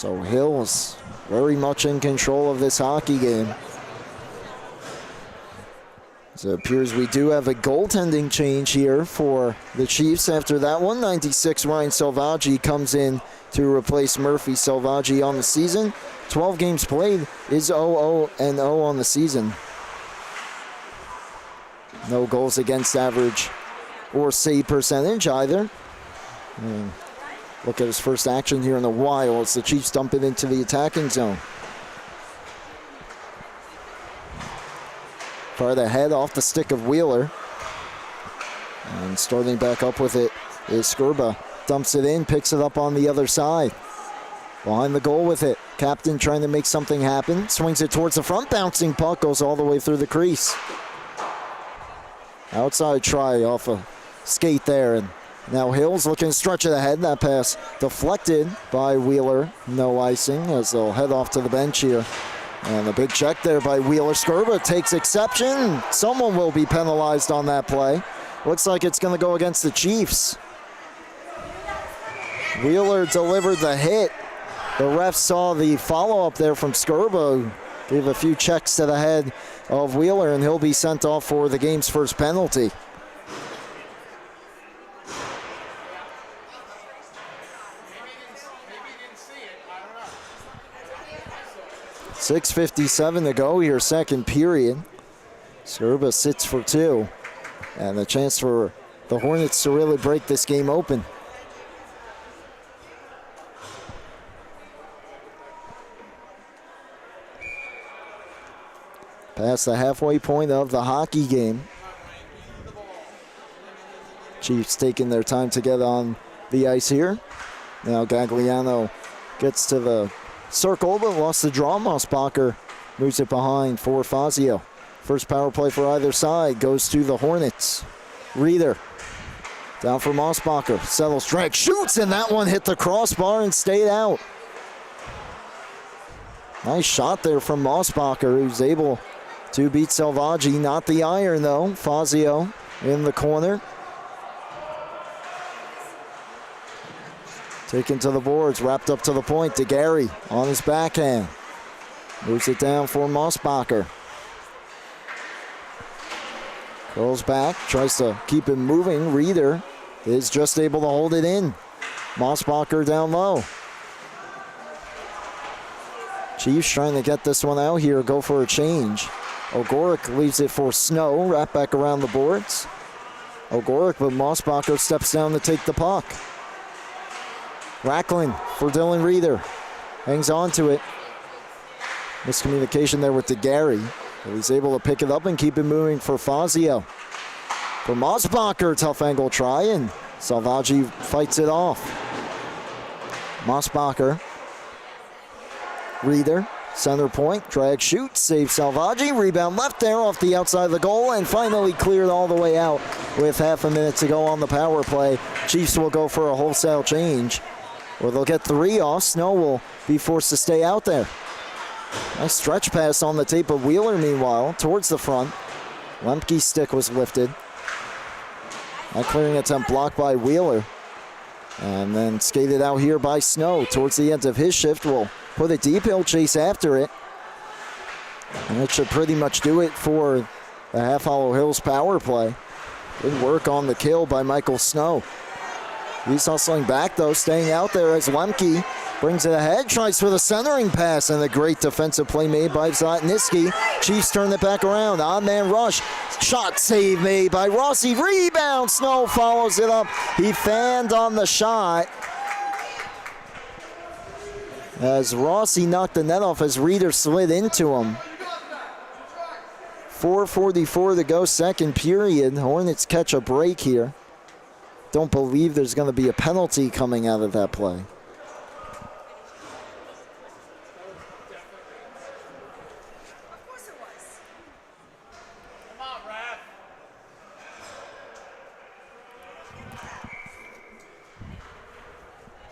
So Hills very much in control of this hockey game. So it appears we do have a goaltending change here for the Chiefs after that one. 96 Ryan Salvaggi comes in to replace Murphy. Salvaggi on the season, 12 games played, is 0-0 on the season. No goals against average or save percentage either. And look at his first action here in a while as the Chiefs dump it into the attacking zone. Far ahead off the stick of Wheeler. And starting back up with it is Skurba. Dumps it in, picks it up on the other side. Behind the goal with it. Captain trying to make something happen. Swings it towards the front. Bouncing puck goes all the way through the crease. Outside try off a skate there. And now Hills looking to stretch it ahead. That pass deflected by Wheeler. No icing as they'll head off to the bench here. And a big check there by Wheeler. Skurba takes exception. Someone will be penalized on that play. Looks like it's going to go against the Chiefs. Wheeler delivered the hit. The ref saw the follow-up there from Skurba. Gave a few checks to the head of Wheeler, and he'll be sent off for the game's first penalty. .6:57 to go here, second period. Skurba sits for two. And a chance for the Hornets to really break this game open. Past the halfway point of the hockey game. Chiefs taking their time to get on the ice here. Now Gagliano gets to the circle, but lost the draw. Massapequa moves it behind for Fazio. First power play for either side goes to the Hornets. Reeder down for Massapequa. Settles, drag, shoots, and that one hit the crossbar and stayed out. Nice shot there from Massapequa, who's able to beat Salvaggi. Not the iron, though. Fazio in the corner. Taken to the boards, wrapped up to the point. To Gary on his backhand. Moves it down for Massapequa. Curls back, tries to keep it moving. Reeder is just able to hold it in. Massapequa down low. Chiefs trying to get this one out here, go for a change. Ogorek leaves it for Snow, wrap back around the boards. Ogorek, but Massapequa steps down to take the puck. Racklin for Dylan Reeder. Hangs on to it. Miscommunication there with DeGarry. But he's able to pick it up and keep it moving for Fazio. For Massapequa, tough angle try, and Salvaggi fights it off. Massapequa. Reeder, center point, drag, shoot, save Salvaggi. Rebound left there off the outside of the goal, and finally cleared all the way out with half a minute to go on the power play. Chiefs will go for a wholesale change, or they'll get three off. Snow will be forced to stay out there. Nice stretch pass on the tape of Wheeler, meanwhile, towards the front. Lemke's stick was lifted. That clearing attempt blocked by Wheeler. And then skated out here by Snow towards the end of his shift. Will put it deep, he'll chase after it. And that should pretty much do it for the Half Hollow Hills power play. Good work on the kill by Michael Snow. He's hustling back, though, staying out there as Lemke brings it ahead, tries for the centering pass, and a great defensive play made by Zlatniski. Chiefs turn it back around. Odd man rush. Shot save made by Rossi. Rebound. Snow follows it up. He fanned on the shot as Rossi knocked the net off as Reeder slid into him. 4:44 to go, second period. Hornets catch a break here. Don't believe there's going to be a penalty coming out of that play. Of course it was. Come on, Raph.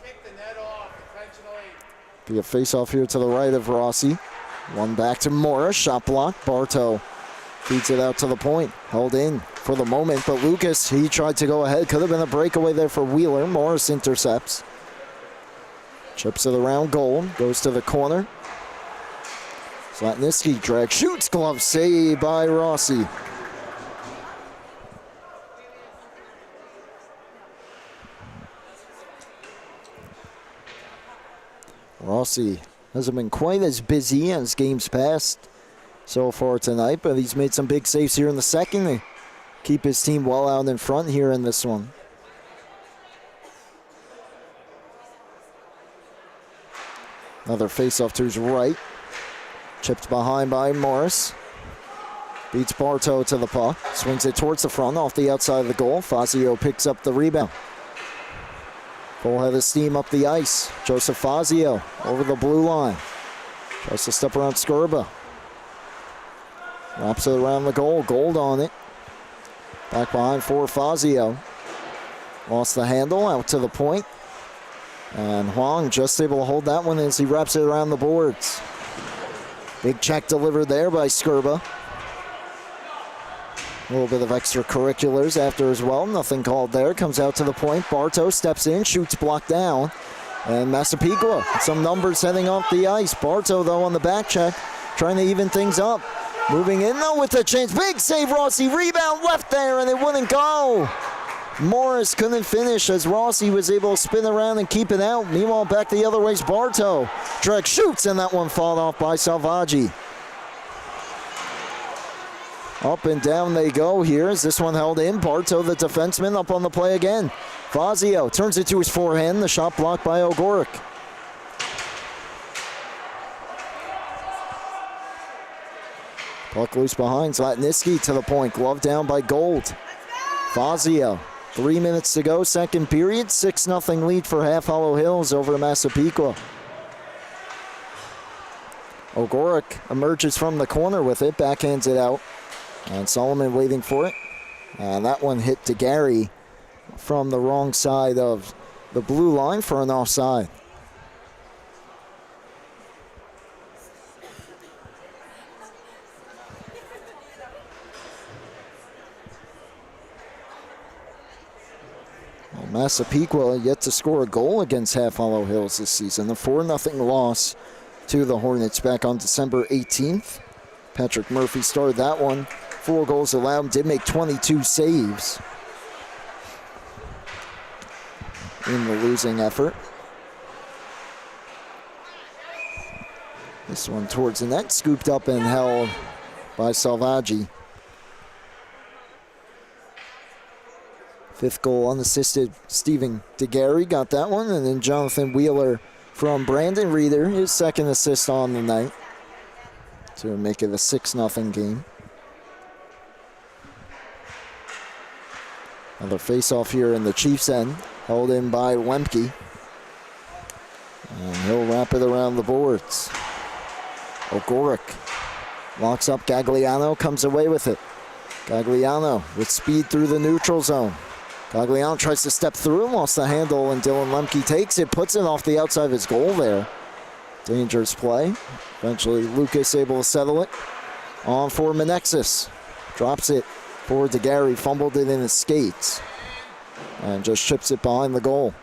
Kick the net off intentionally. Be a face-off here to the right of Rossi. One back to Morris. Shot block. Bartow feeds it out to the point. Held in for the moment, but Lucas, he tried to go ahead. Could have been a breakaway there for Wheeler. Morris intercepts. Chips it around goal, goes to the corner. Zlatniski drag, shoots, glove save by Rossi. Rossi hasn't been quite as busy as games past so far tonight, but he's made some big saves here in the second to keep his team well out in front here in this one. Another face-off to his right. Chipped behind by Morris. Beats Bartow to the puck. Swings it towards the front off the outside of the goal. Fazio picks up the rebound. Full head of steam up the ice. Joseph Fazio over the blue line. Tries to step around Skurba. Wraps it around the goal. Gold on it. Back behind for Fazio. Lost the handle out to the point. And Huang just able to hold that one as he wraps it around the boards. Big check delivered there by Skurba. A little bit of extracurriculars after as well. Nothing called there. Comes out to the point. Bartow steps in, shoots blocked down. And Massapequa, some numbers heading off the ice. Bartow, though, on the back check, trying to even things up. Moving in, though, with a chance. Big save, Rossi. Rebound left there, and it wouldn't go. Morris couldn't finish as Rossi was able to spin around and keep it out. Meanwhile, back the other way's Bartow. Drake shoots, and that one fought off by Salvaggi. Up and down they go here as this one held in. Bartow, the defenseman, up on the play again. Fazio turns it to his forehand. The shot blocked by Ogorek. Puck loose behind. Zlatniski to the point. Glove down by Gold. Fazio. 3 minutes to go, second period. 6-0 lead for Half Hollow Hills over Massapequa. Ogorek emerges from the corner with it, backhands it out. And Solomon waiting for it. And that one hit to Gary from the wrong side of the blue line for an offside. Massapequa yet to score a goal against Half Hollow Hills this season. A 4-0 loss to the Hornets back on December 18th. Patrick Murphy started that one. 4 goals allowed, did make 22 saves in the losing effort. This one towards the net, scooped up and held by Salvaggi. 5th goal unassisted, Stephen DeGarry got that one, and then Jonathan Wheeler from Brandon Reeder, his second assist on the night to make it a 6-0 game. Another face-off here in the Chiefs' end, held in by Lemke. And he'll wrap it around the boards. Ogorek locks up Gagliano, comes away with it. Gagliano with speed through the neutral zone. Gagliano tries to step through, lost the handle, and Dylan Lemke takes it, puts it off the outside of his goal there. Dangerous play. Eventually, Lucas able to settle it. On for Menexis. Drops it forward to Gary, fumbled it in his skates. And just chips it behind the goal.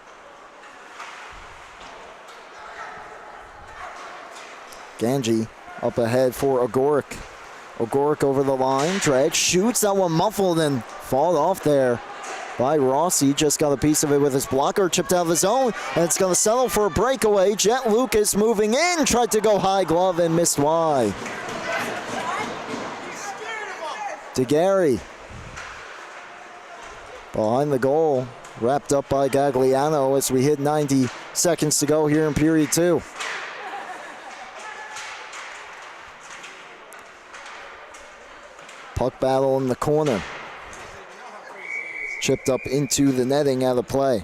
Ganji up ahead for Ogorek. Ogorek over the line, drag, shoots, that one muffled and fall off there by Rossi. Just got a piece of it with his blocker, chipped out of the zone, and it's going to settle for a breakaway. Jet Lucas moving in, tried to go high glove and missed wide. DeGarry behind the goal, wrapped up by Gagliano as we hit 90 seconds to go here in period 2. Puck battle in the corner. Chipped up into the netting out of play.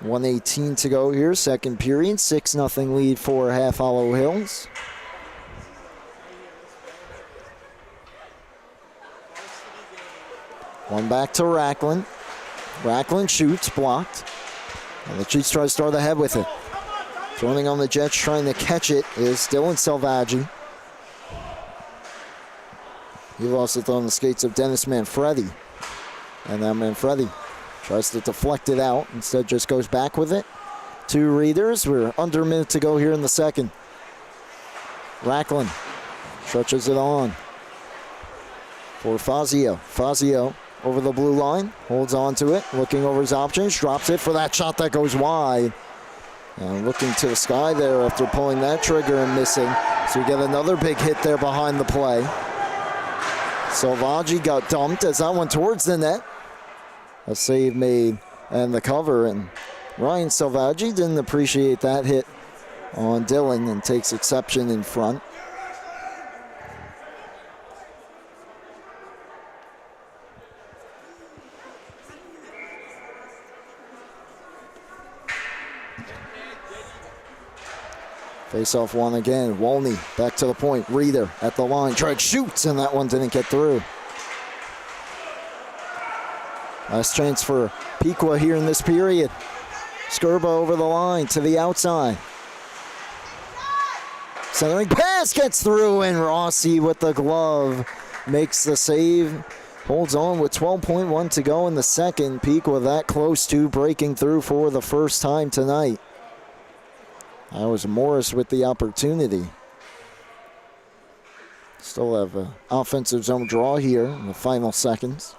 .118 to go here, second period. 6-0 lead for Half Hollow Hills. One back to Racklin. Racklin shoots, blocked. And the Chiefs try to start ahead with it. Throwing on the Jets, trying to catch it is Dylan Selvaggi. He lost it on the skates of Dennis Manfredi. And now Manfredi tries to deflect it out. Instead just goes back with it. 2 readers. We're under a minute to go here in the second. Racklin stretches it on for Fazio. Fazio over the blue line, holds on to it, looking over his options, drops it for that shot that goes wide. And looking to the sky there after pulling that trigger and missing. So you get another big hit there behind the play. Selvaggi got dumped as that went towards the net. A save made and the cover, and Ryan Selvaggi didn't appreciate that hit on Dylan and takes exception in front. Face-off one again. Wolney back to the point. Reeder at the line. Drake shoots, and that one didn't get through. Last chance for Pequa here in this period. Skirba over the line to the outside. Centering pass gets through, and Rossi with the glove makes the save. Holds on with 12.1 to go in the second. Pequa that close to breaking through for the first time tonight. That was Morris with the opportunity. Still have an offensive zone draw here in the final seconds.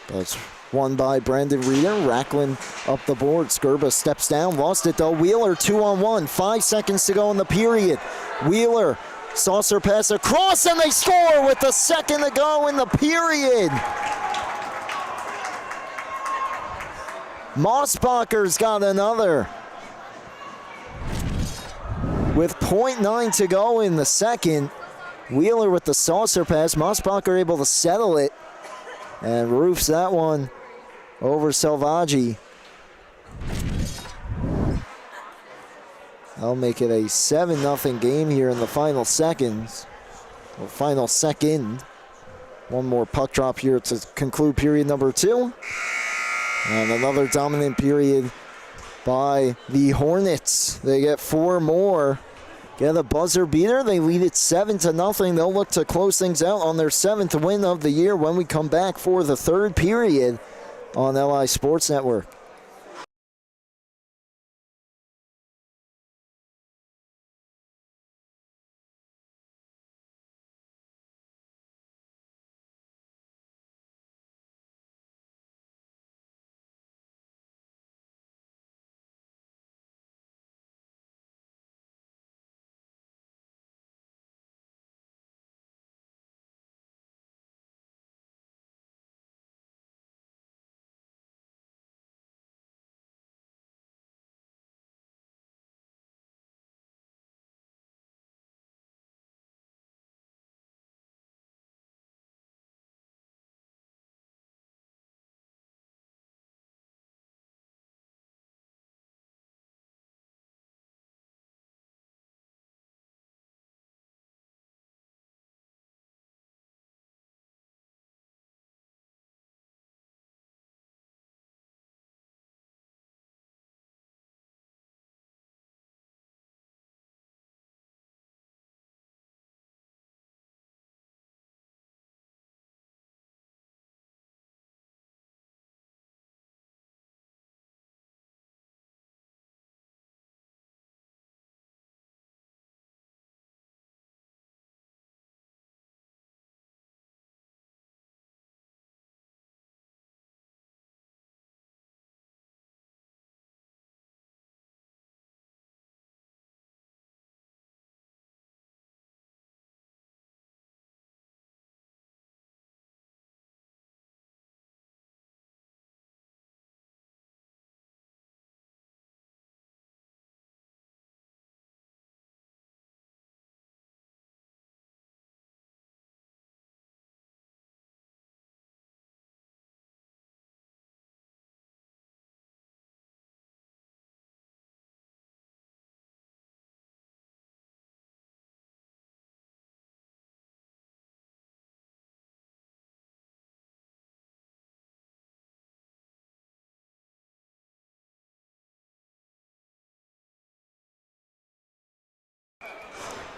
That's won by Brandon Reeder. Racklin up the board. Skirba steps down, lost it though. Wheeler 2-on-1, 5 seconds to go in the period. Wheeler, saucer pass across, and they score with a second to go in the period. Mossbacher's got another. With .9 to go in the second, Wheeler with the saucer pass. Mossbacher able to settle it and roofs that one over Selvaggi. That'll make it a 7-0 game here in the final seconds. Or final second. One more puck drop here to conclude period number 2. And another dominant period by the Hornets. They get 4 more. Get a buzzer beater. They lead it 7-0. They'll look to close things out on their 7th win of the year when we come back for the 3rd period on LI Sports Network.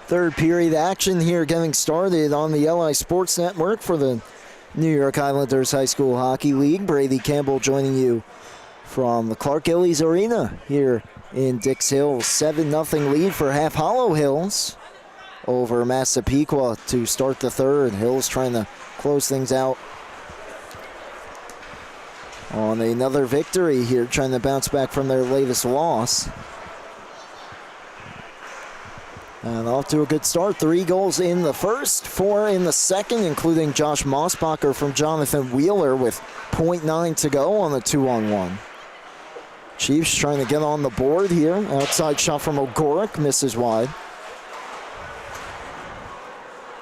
Third period action here getting started on the LI Sports Network for the New York Islanders High School Hockey League. Brady Campbell joining you from the Clark Gillies Arena here in Dix Hills. 7-0 lead for Half Hollow Hills over Massapequa to start the third. Hills trying to close things out on another victory here, trying to bounce back from their latest loss. And off to a good start. 3 goals in the first, 4 in the second, including Josh Mossbacher from Jonathan Wheeler with .9 to go on the 2-on-1. Chiefs trying to get on the board here. Outside shot from O'Gorick, misses wide.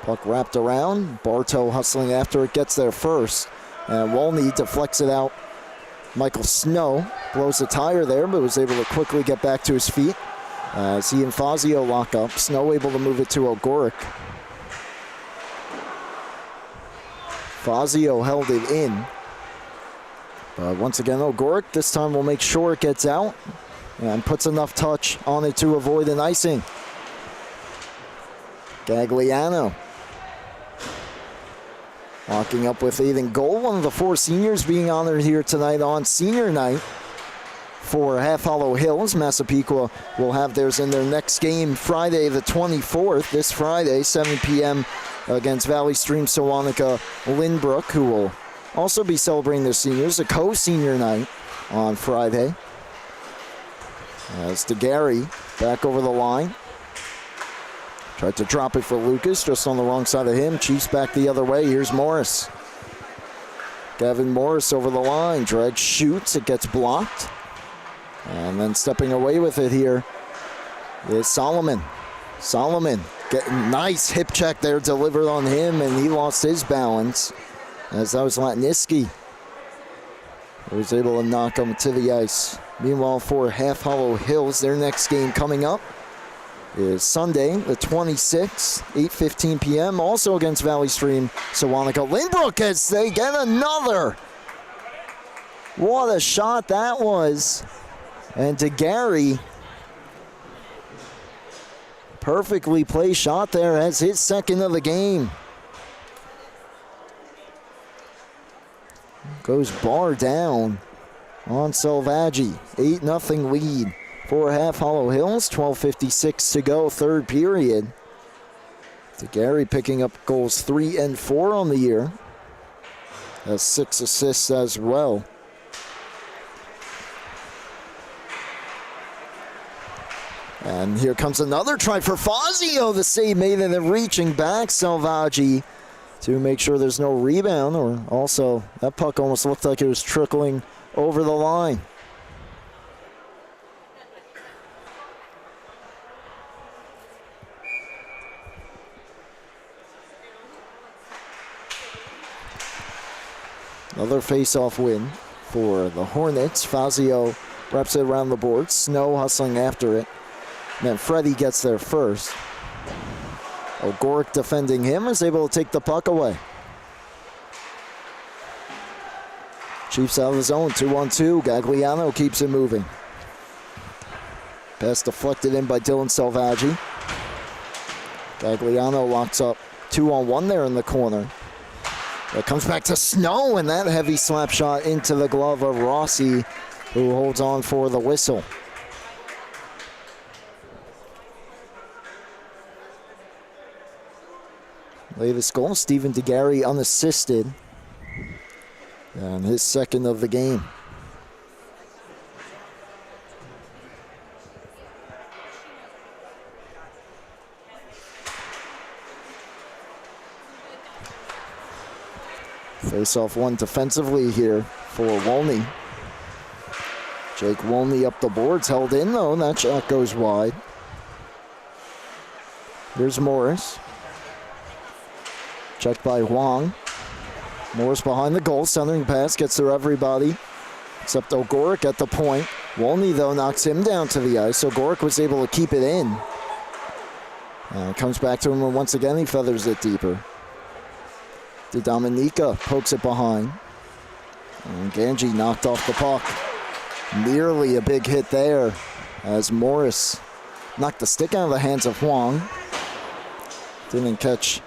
Puck wrapped around. Bartow hustling after it, gets there first. And Wolney deflects it out. Michael Snow blows the tire there, but was able to quickly get back to his feet. As he and Fazio lock up. Snow able to move it to O'Gorick. Fazio held it in. But once again, O'Gorick this time will make sure it gets out and puts enough touch on it to avoid an icing. Gagliano locking up with Aiden Gold, one of the 4 seniors being honored here tonight on senior night for Half Hollow Hills. Massapequa will have theirs in their next game Friday the 24th, this Friday, 7 p.m. against Valley Stream Sewanaka Lynbrook, who will also be celebrating their seniors, a co-senior night on Friday. As DeGarry back over the line. Tried to drop it for Lucas, just on the wrong side of him. Chiefs back the other way. Here's Morris. Gavin Morris over the line. Dreg shoots. It gets blocked. And then stepping away with it here is Solomon. Solomon getting nice hip check there delivered on him, and he lost his balance as that was Latniski who was able to knock him to the ice. Meanwhile, for Half Hollow Hills, their next game coming up is Sunday, the 26th, 8:15 p.m., also against Valley Stream Sewanaka Lynbrook, as they get another. What a shot that was. And DeGarry, perfectly placed shot there as his second of the game. Goes bar down on Selvaggi. 8-0 lead for Half Hollow Hills. 12:56 to go, third period. DeGarry picking up goals 3 and 4 on the year. Has 6 assists as well. And here comes another try for Fazio. The save made, and then reaching back Selvaggi to make sure there's no rebound, or also that puck almost looked like it was trickling over the line. Another face-off win for the Hornets. Fazio wraps it around the board. Snow hustling after it. And then Freddie gets there first. O'Gorick defending him, is able to take the puck away. Chiefs out of the zone, 2-on-2. Gagliano keeps it moving. Pass deflected in by Dylan Selvaggi. Gagliano locks up 2-on-1 there in the corner. It comes back to Snow, and that heavy slap shot into the glove of Rossi, who holds on for the whistle. Latest goal, Stephen DeGarry unassisted. And his second of the game. Face-off one defensively here for Wolney. Jake Wolney up the boards, held in though, and that shot goes wide. Here's Morris. Checked by Huang. Morris behind the goal, centering pass, gets through everybody except O'Gorick at the point. Wolney, though, knocks him down to the ice. O'Gorick was able to keep it in. And comes back to him, and once again he feathers it deeper. DeDominica pokes it behind. And Ganji knocked off the puck. Nearly a big hit there as Morris knocked the stick out of the hands of Huang. Didn't catch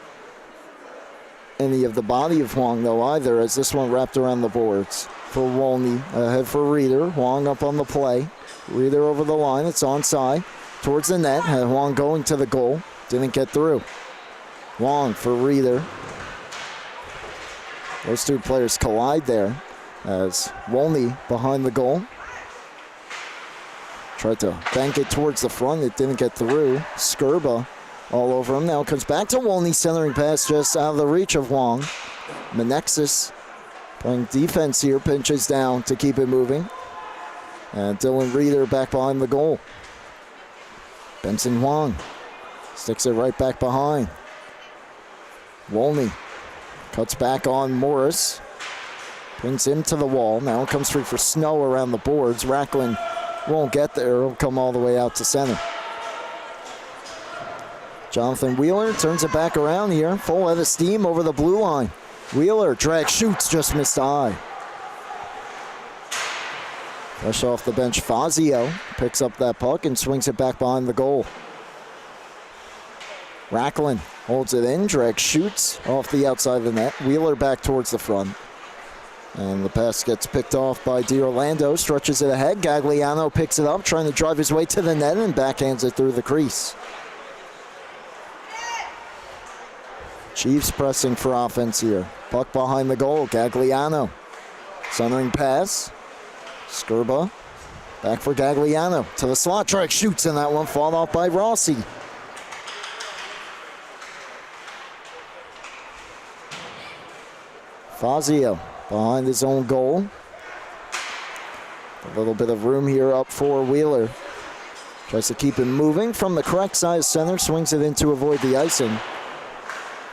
any of the body of Huang, though, either, as this one wrapped around the boards. For Wolney, ahead for Reeder. Huang up on the play. Reeder over the line. It's onside. Towards the net. Had Huang going to the goal. Didn't get through. Huang for Reeder. Those two players collide there as Wolney behind the goal. Tried to bank it towards the front. It didn't get through. Skirba all over him. Now it comes back to Wolney. Centering pass just out of the reach of Huang. Menexis playing defense here. Pinches down to keep it moving. And Dylan Reeder back behind the goal. Benson Huang sticks it right back behind. Wolney cuts back on Morris. Pins him to the wall. Now it comes free for Snow around the boards. Racklin won't get there. It'll come all the way out to center. Jonathan Wheeler turns it back around here. Full head of steam over the blue line. Wheeler drag shoots, just missed the eye. Fresh off the bench, Fazio picks up that puck and swings it back behind the goal. Racklin holds it in, drag shoots off the outside of the net. Wheeler back towards the front. And the pass gets picked off by D'Orlando, stretches it ahead. Gagliano picks it up, trying to drive his way to the net and backhands it through the crease. Chiefs pressing for offense here. Puck behind the goal, Gagliano. Centering pass. Skirba back for Gagliano. To the slot, track shoots, and that one fought off by Rossi. Fazio behind his own goal. A little bit of room here up for Wheeler. Tries to keep it moving from the correct side center, swings it in to avoid the icing.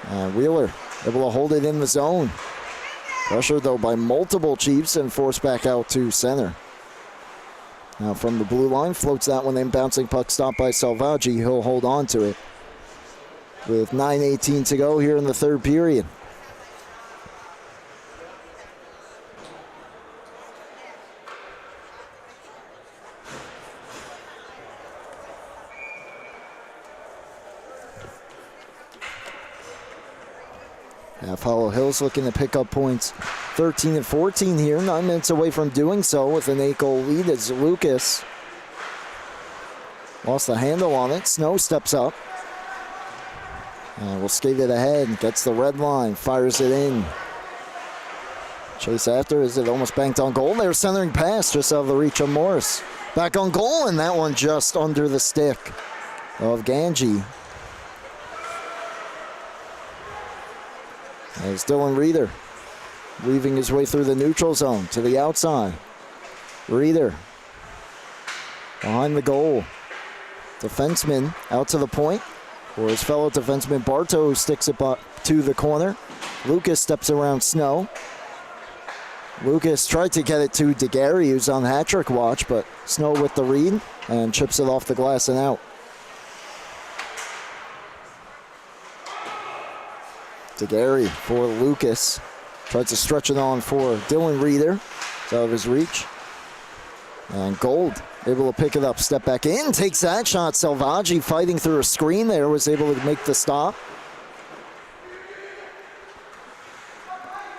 And Wheeler able to hold it in the zone. Pressured though by multiple Chiefs and forced back out to center. Now from the blue line, floats that one in, bouncing puck stopped by Salvaggi. He'll hold on to it. With 9:18 to go here in the third period. Half Hollow Hills looking to pick up points 13 and 14 here. 9 minutes away from doing so with an 8-goal lead as Lucas lost the handle on it. Snow steps up. And will skate it ahead. Gets the red line. Fires it in. Chase after as it almost banked on goal. They're centering pass just out of the reach of Morris. Back on goal, and that one just under the stick of Ganji. As Dylan Reeder weaving his way through the neutral zone to the outside. Reeder behind the goal. Defenseman out to the point. For his fellow defenseman Barto, who sticks it to the corner. Lucas steps around Snow. Lucas tried to get it to DeGarry, who's on hat-trick watch, but Snow with the read and chips it off the glass and out. DeGarry for Lucas. Tries to stretch it on for Dylan Reeder. It's out of his reach. And Gold able to pick it up, step back in, takes that shot. Salvaggi fighting through a screen there, was able to make the stop.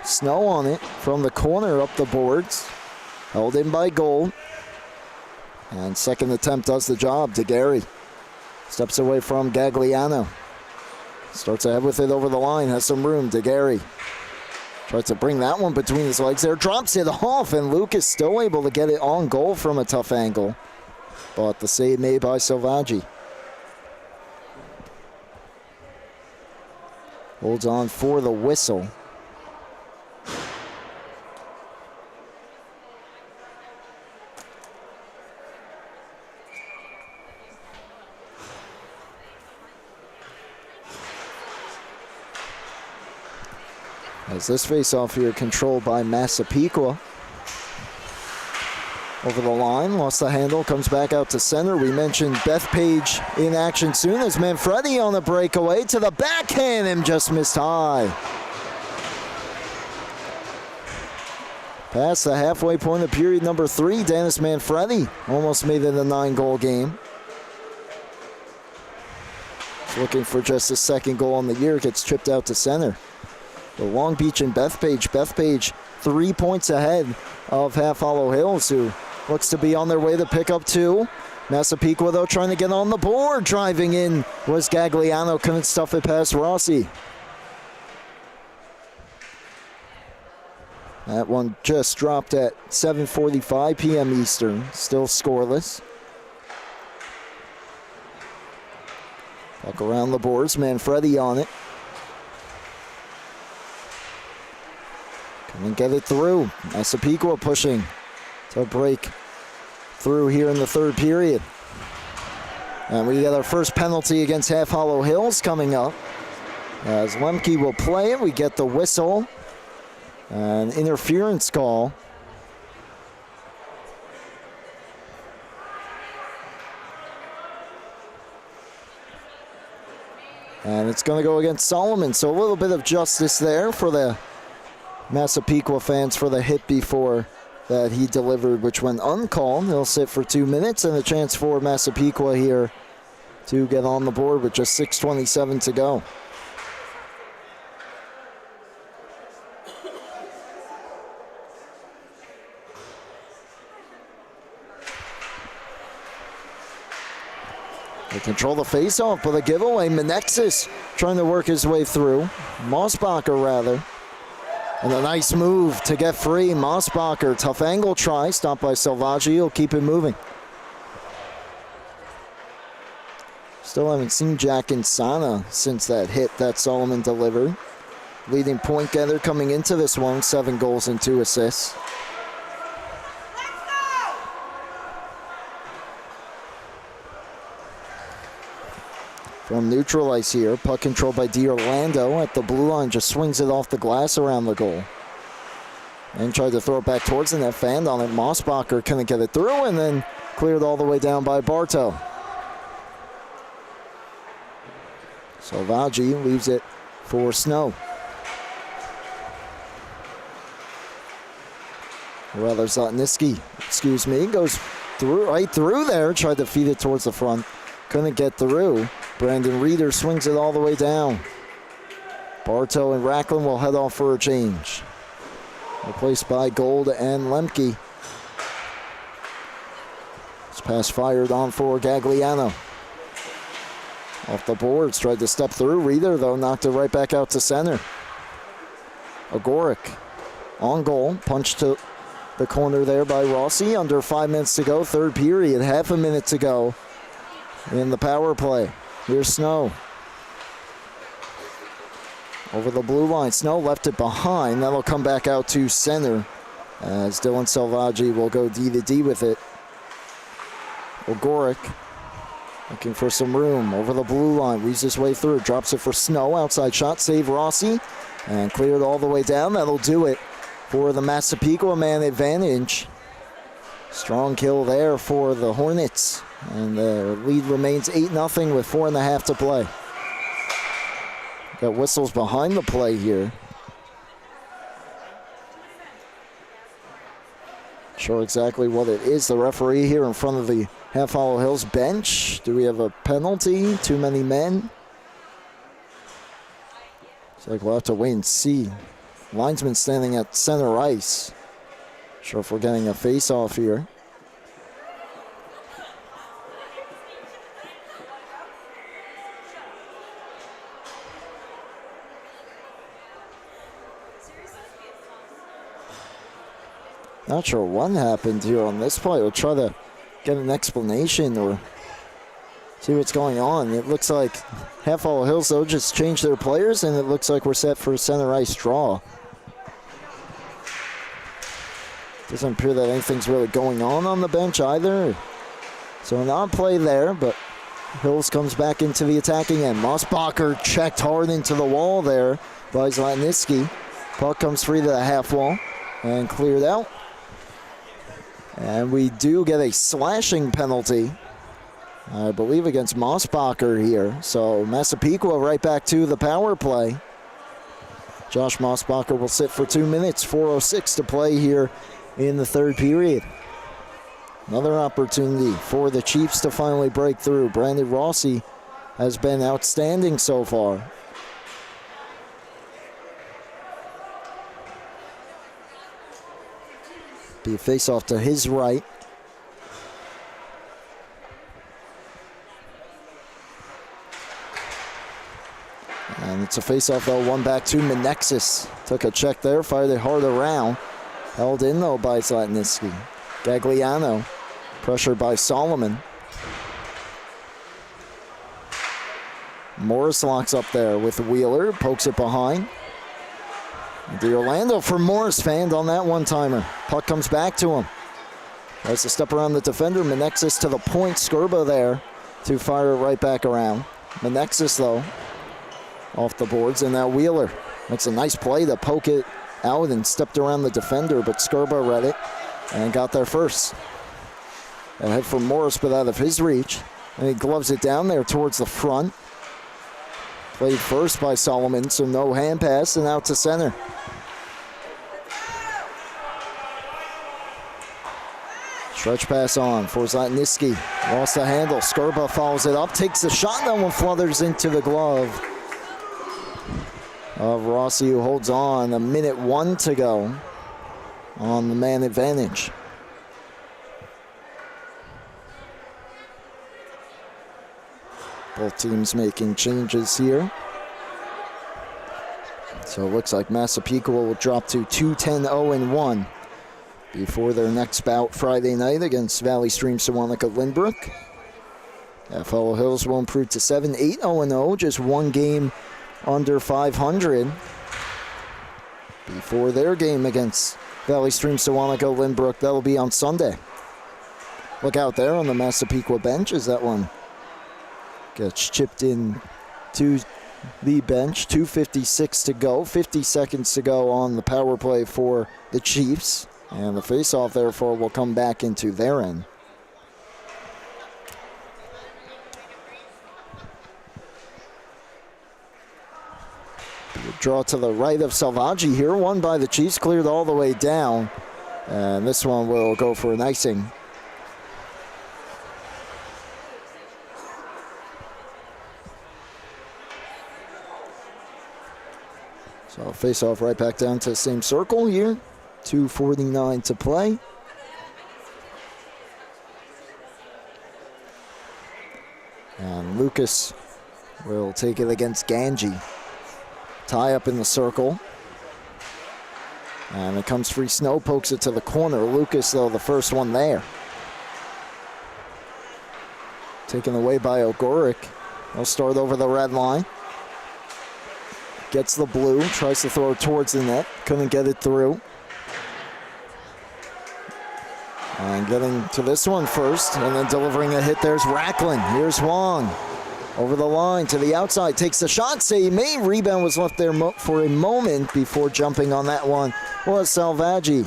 Snow on it from the corner up the boards. Held in by Gold. And second attempt does the job. DeGarry steps away from Gagliano. Starts ahead with it over the line, has some room. DeGarry tries to bring that one between his legs there, drops it off, and Lucas still able to get it on goal from a tough angle. But the save made by Salvaggi. Holds on for the whistle. As this face-off here controlled by Massapequa. Over the line, lost the handle, comes back out to center. We mentioned Bethpage in action soon as Manfredi on the breakaway to the backhand and just missed high. Past the halfway point of period number 3, Dennis Manfredi almost made it a 9-goal game. looking for just his second goal on the year, gets chipped out to center. But Long Beach and Bethpage 3 points ahead of Half Hollow Hills, who looks to be on their way to pick up 2. Massapequa, though, trying to get on the board. Driving in was Gagliano, couldn't stuff it past Rossi. That one just dropped at 7:45 p.m. Eastern, still scoreless. Puck around the boards, Manfredi on it. Couldn't get it through. Massapequa pushing to break through here in the third period. And we get our first penalty against Half Hollow Hills coming up. As Lemke will play it, we get the whistle. An interference call. And it's going to go against Solomon. So a little bit of justice there for the Massapequa fans for the hit before that he delivered, which went uncalled. He'll sit for 2 minutes, and a chance for Massapequa here to get on the board with just 6:27 to go. They control the face-off, but a giveaway. Menexis trying to work his way through. Mossbacher, rather. And a nice move to get free. Mossbacher, tough angle try. Stopped by Selvaggi. He'll keep it moving. Still haven't seen Jack Insana since that hit that Solomon delivered. Leading point getter coming into this one. 7 goals and 2 assists. From neutral ice here, puck controlled by D'Orlando at the blue line, just swings it off the glass around the goal. And tried to throw it back towards the net, fanned on it. Mossbacher couldn't get it through, and then cleared all the way down by Bartow. Selvaggi leaves it for Snow. Rather, Zotniski, goes through, right through there, tried to feed it towards the front. Couldn't get through. Brandon Reeder swings it all the way down. Bartow and Racklin will head off for a change. Replaced by Gold and Lemke. This pass fired on for Gagliano. Off the boards, tried to step through. Reeder, though, knocked it right back out to center. Agoric on goal. Punch to the corner there by Rossi. Under 5 minutes to go, third period. Half a minute to go in the power play. Here's Snow. Over the blue line. Snow left it behind. That'll come back out to center as Dylan Selvaggi will go D to D with it. Ogoric looking for some room. Over the blue line. Weaves his way through. Drops it for Snow. Outside shot. Save Rossi. And cleared all the way down. That'll do it for the Massapequa man advantage. Strong kill there for the Hornets. And the lead remains 8-0 with 4.5 to play. Got whistles behind the play here. Sure exactly what it is. The referee here in front of the Half Hollow Hills bench. Do we have a penalty? Too many men? It's like we'll have to wait and see. Linesman standing at center ice. Sure if we're getting a face-off here. Not sure what happened here on this play. We'll try to get an explanation or see what's going on. It looks like Half Hollow Hills, though, just changed their players, and it looks like we're set for a center ice draw. Doesn't appear that anything's really going on the bench either. So an odd play there, but Hills comes back into the attacking end. Mossbacher checked hard into the wall there by Zlatniski. Puck comes free to the half wall and cleared out. And we do get a slashing penalty, I believe, against Mossbacher here. So Massapequa right back to the power play. Josh Mossbacher will sit for 2 minutes, 4:06 to play here in the third period. Another opportunity for the Chiefs to finally break through. Brandon Rossi has been outstanding so far. Be a face-off to his right. And it's a face-off, though, one back to Menexis. Took a check there, fired it hard around. Held in, though, by Zlatniski. Gagliano, pressured by Solomon. Morris locks up there with Wheeler, pokes it behind. The Orlando for Morris fanned on that one-timer. Puck comes back to him. Tries to step around the defender. Menexis to the point. Skurba there to fire it right back around. Menexis, though, off the boards, and now Wheeler makes a nice play to poke it out and stepped around the defender, but Skurba read it and got there first. Ahead for Morris, but out of his reach, and he gloves it down there towards the front. Played first by Solomon, so no hand pass, and out to center. Stretch pass on for Zlatniski. Lost the handle. Skurba follows it up, takes the shot. That one flutters into the glove of Rossi, who holds on. 1:01 to go on the man advantage. Both teams making changes here. So it looks like Massapequa will drop to 2-10-0-1 before their next bout Friday night against Valley Stream Sewanaka Lynbrook. Buffalo Hills will improve to 7-8-0-0, just one game under 500 before their game against Valley Stream Sewanaka Lynbrook. That'll be on Sunday. Look out there on the Massapequa bench as that one gets chipped in to the bench. 2:56 to go, 50 seconds to go on the power play for the Chiefs. And the faceoff, therefore, will come back into their end. Draw to the right of Salvaggi here. One by the Chiefs, cleared all the way down. And this one will go for an icing. So face-off right back down to the same circle here. 2:49 to play. And Lucas will take it against Ganji. Tie up in the circle. And it comes free. Snow pokes it to the corner. Lucas, though, the first one there. Taken away by Ogoric. They'll start over the red line. Gets the blue, tries to throw it towards the net. Couldn't get it through. And getting to this one first, and then delivering a hit, there's Racklin. Here's Wong. Over the line to the outside, takes the shot, save made. Rebound was left there for a moment before jumping on that one was Salvaggi.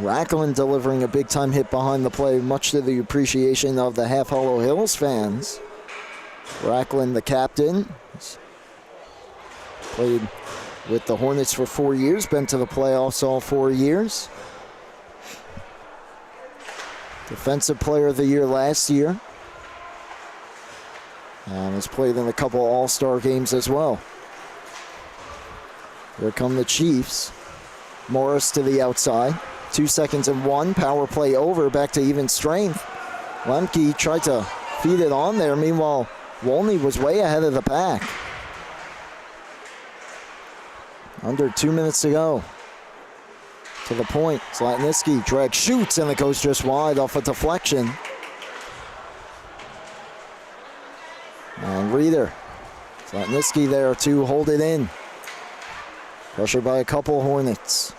Racklin delivering a big-time hit behind the play, much to the appreciation of the Half Hollow Hills fans. Racklin, the captain, played with the Hornets for 4 years, been to the playoffs all 4 years. Defensive Player of the Year last year. And has played in a couple All-Star games as well. Here come the Chiefs. Morris to the outside. 2 seconds and one. Power play over. Back to even strength. Lemke tried to feed it on there. Meanwhile, Wolney was way ahead of the pack. Under 2 minutes to go. To the point, Zlatniski drag shoots, and it goes just wide off a deflection. And Reeder, Zlatniski there to hold it in. Pressured by a couple Hornets.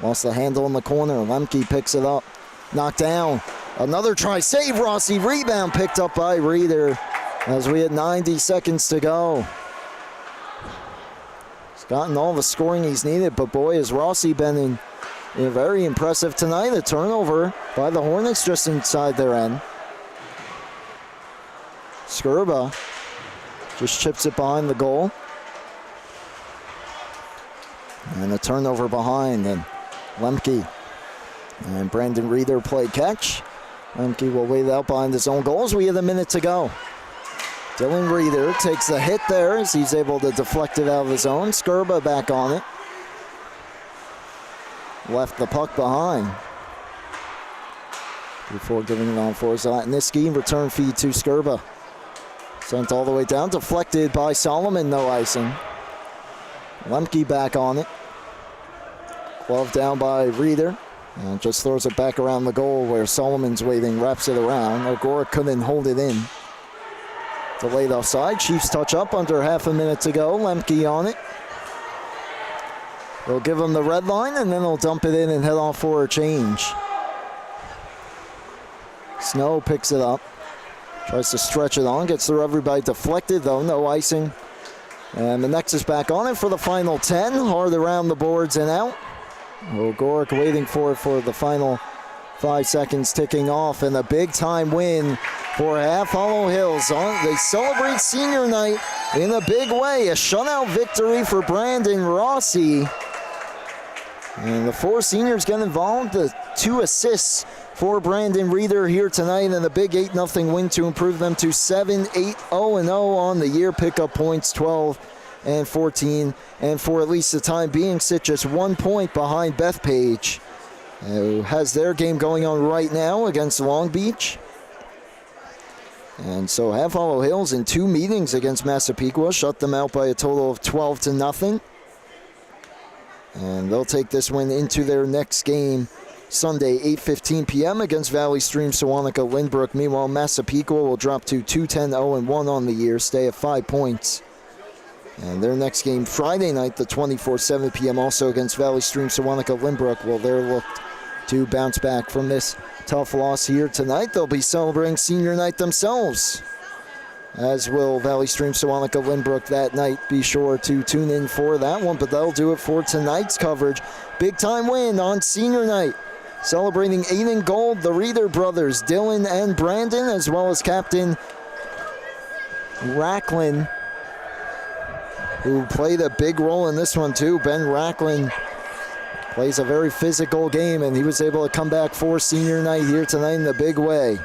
Lost the handle in the corner. Lemke picks it up. Knocked down. Another try, save Rossi. Rebound picked up by Reeder as we had 90 seconds to go. Gotten all the scoring he's needed, but boy, has Rossi been very impressive tonight. A turnover by the Hornets just inside their end. Skurba just chips it behind the goal. And a turnover behind, and Lemke and Brandon Reeder play catch. Lemke will wait it out behind his own goals. We have a minute to go. Dylan Reeder takes the hit there as he's able to deflect it out of his own. Skirba back on it. Left the puck behind. Before giving it on for Zlatniski. Return feed to Skirba. Sent all the way down. Deflected by Solomon. No icing. Lemke back on it. Glove down by Reeder. And just throws it back around the goal where Solomon's waiting. Wraps it around. O'Gora couldn't hold it in. Delayed offside. Chiefs touch up under half a minute to go. Lemke on it. They'll give him the red line and then they'll dump it in and head off for a change. Snow picks it up. Tries to stretch it on. Gets through everybody. Deflected though. No icing. And the Nexus back on it for the final 10. Hard around the boards and out. O'Gorick waiting for it for the final 5 seconds ticking off. And a big time win for Half Hollow Hills. They celebrate senior night in a big way. A shutout victory for Brandon Rossi. And the 4 seniors get involved. The 2 assists for Brandon Reeder here tonight, and a big 8-0 win to improve them to 7-8-0-0 on the year. Pick up points 12 and 14, and for at least the time being sit just 1 point behind Bethpage, who has their game going on right now against Long Beach. And so Half Hollow Hills in 2 meetings against Massapequa shut them out by a total of 12-0. And they'll take this win into their next game Sunday, 8:15 p.m. against Valley Stream, Sewanaka, Lynbrook. Meanwhile, Massapequa will drop to 2-10-0-1 on the year, stay at 5 points. And their next game Friday night, the 7 p.m. also against Valley Stream, Sewanaka, Lynbrook. Well, they're looked to bounce back from this tough loss here tonight. They'll be celebrating senior night themselves, as will Valley Stream, Sewanaka, Lynbrook that night. Be sure to tune in for that one, but that'll do it for tonight's coverage. Big time win on senior night. Celebrating 8 in gold, the Reeder brothers, Dylan and Brandon, as well as Captain Racklin, who played a big role in this one too. Ben Racklin plays a very physical game, and he was able to come back for senior night here tonight in a big way.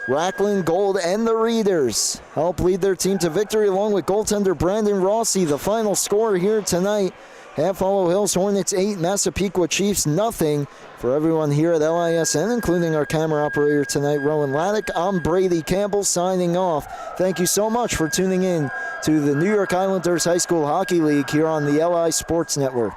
Racklin, Gold, and the Reeders help lead their team to victory along with goaltender Brandon Rossi. The final score here tonight, Half Hollow Hills Hornets 8, Massapequa Chiefs 0. For everyone here at LISN, including our camera operator tonight, Rowan Laddick, I'm Brady Campbell signing off. Thank you so much for tuning in to the New York Islanders High School Hockey League here on the LI Sports Network.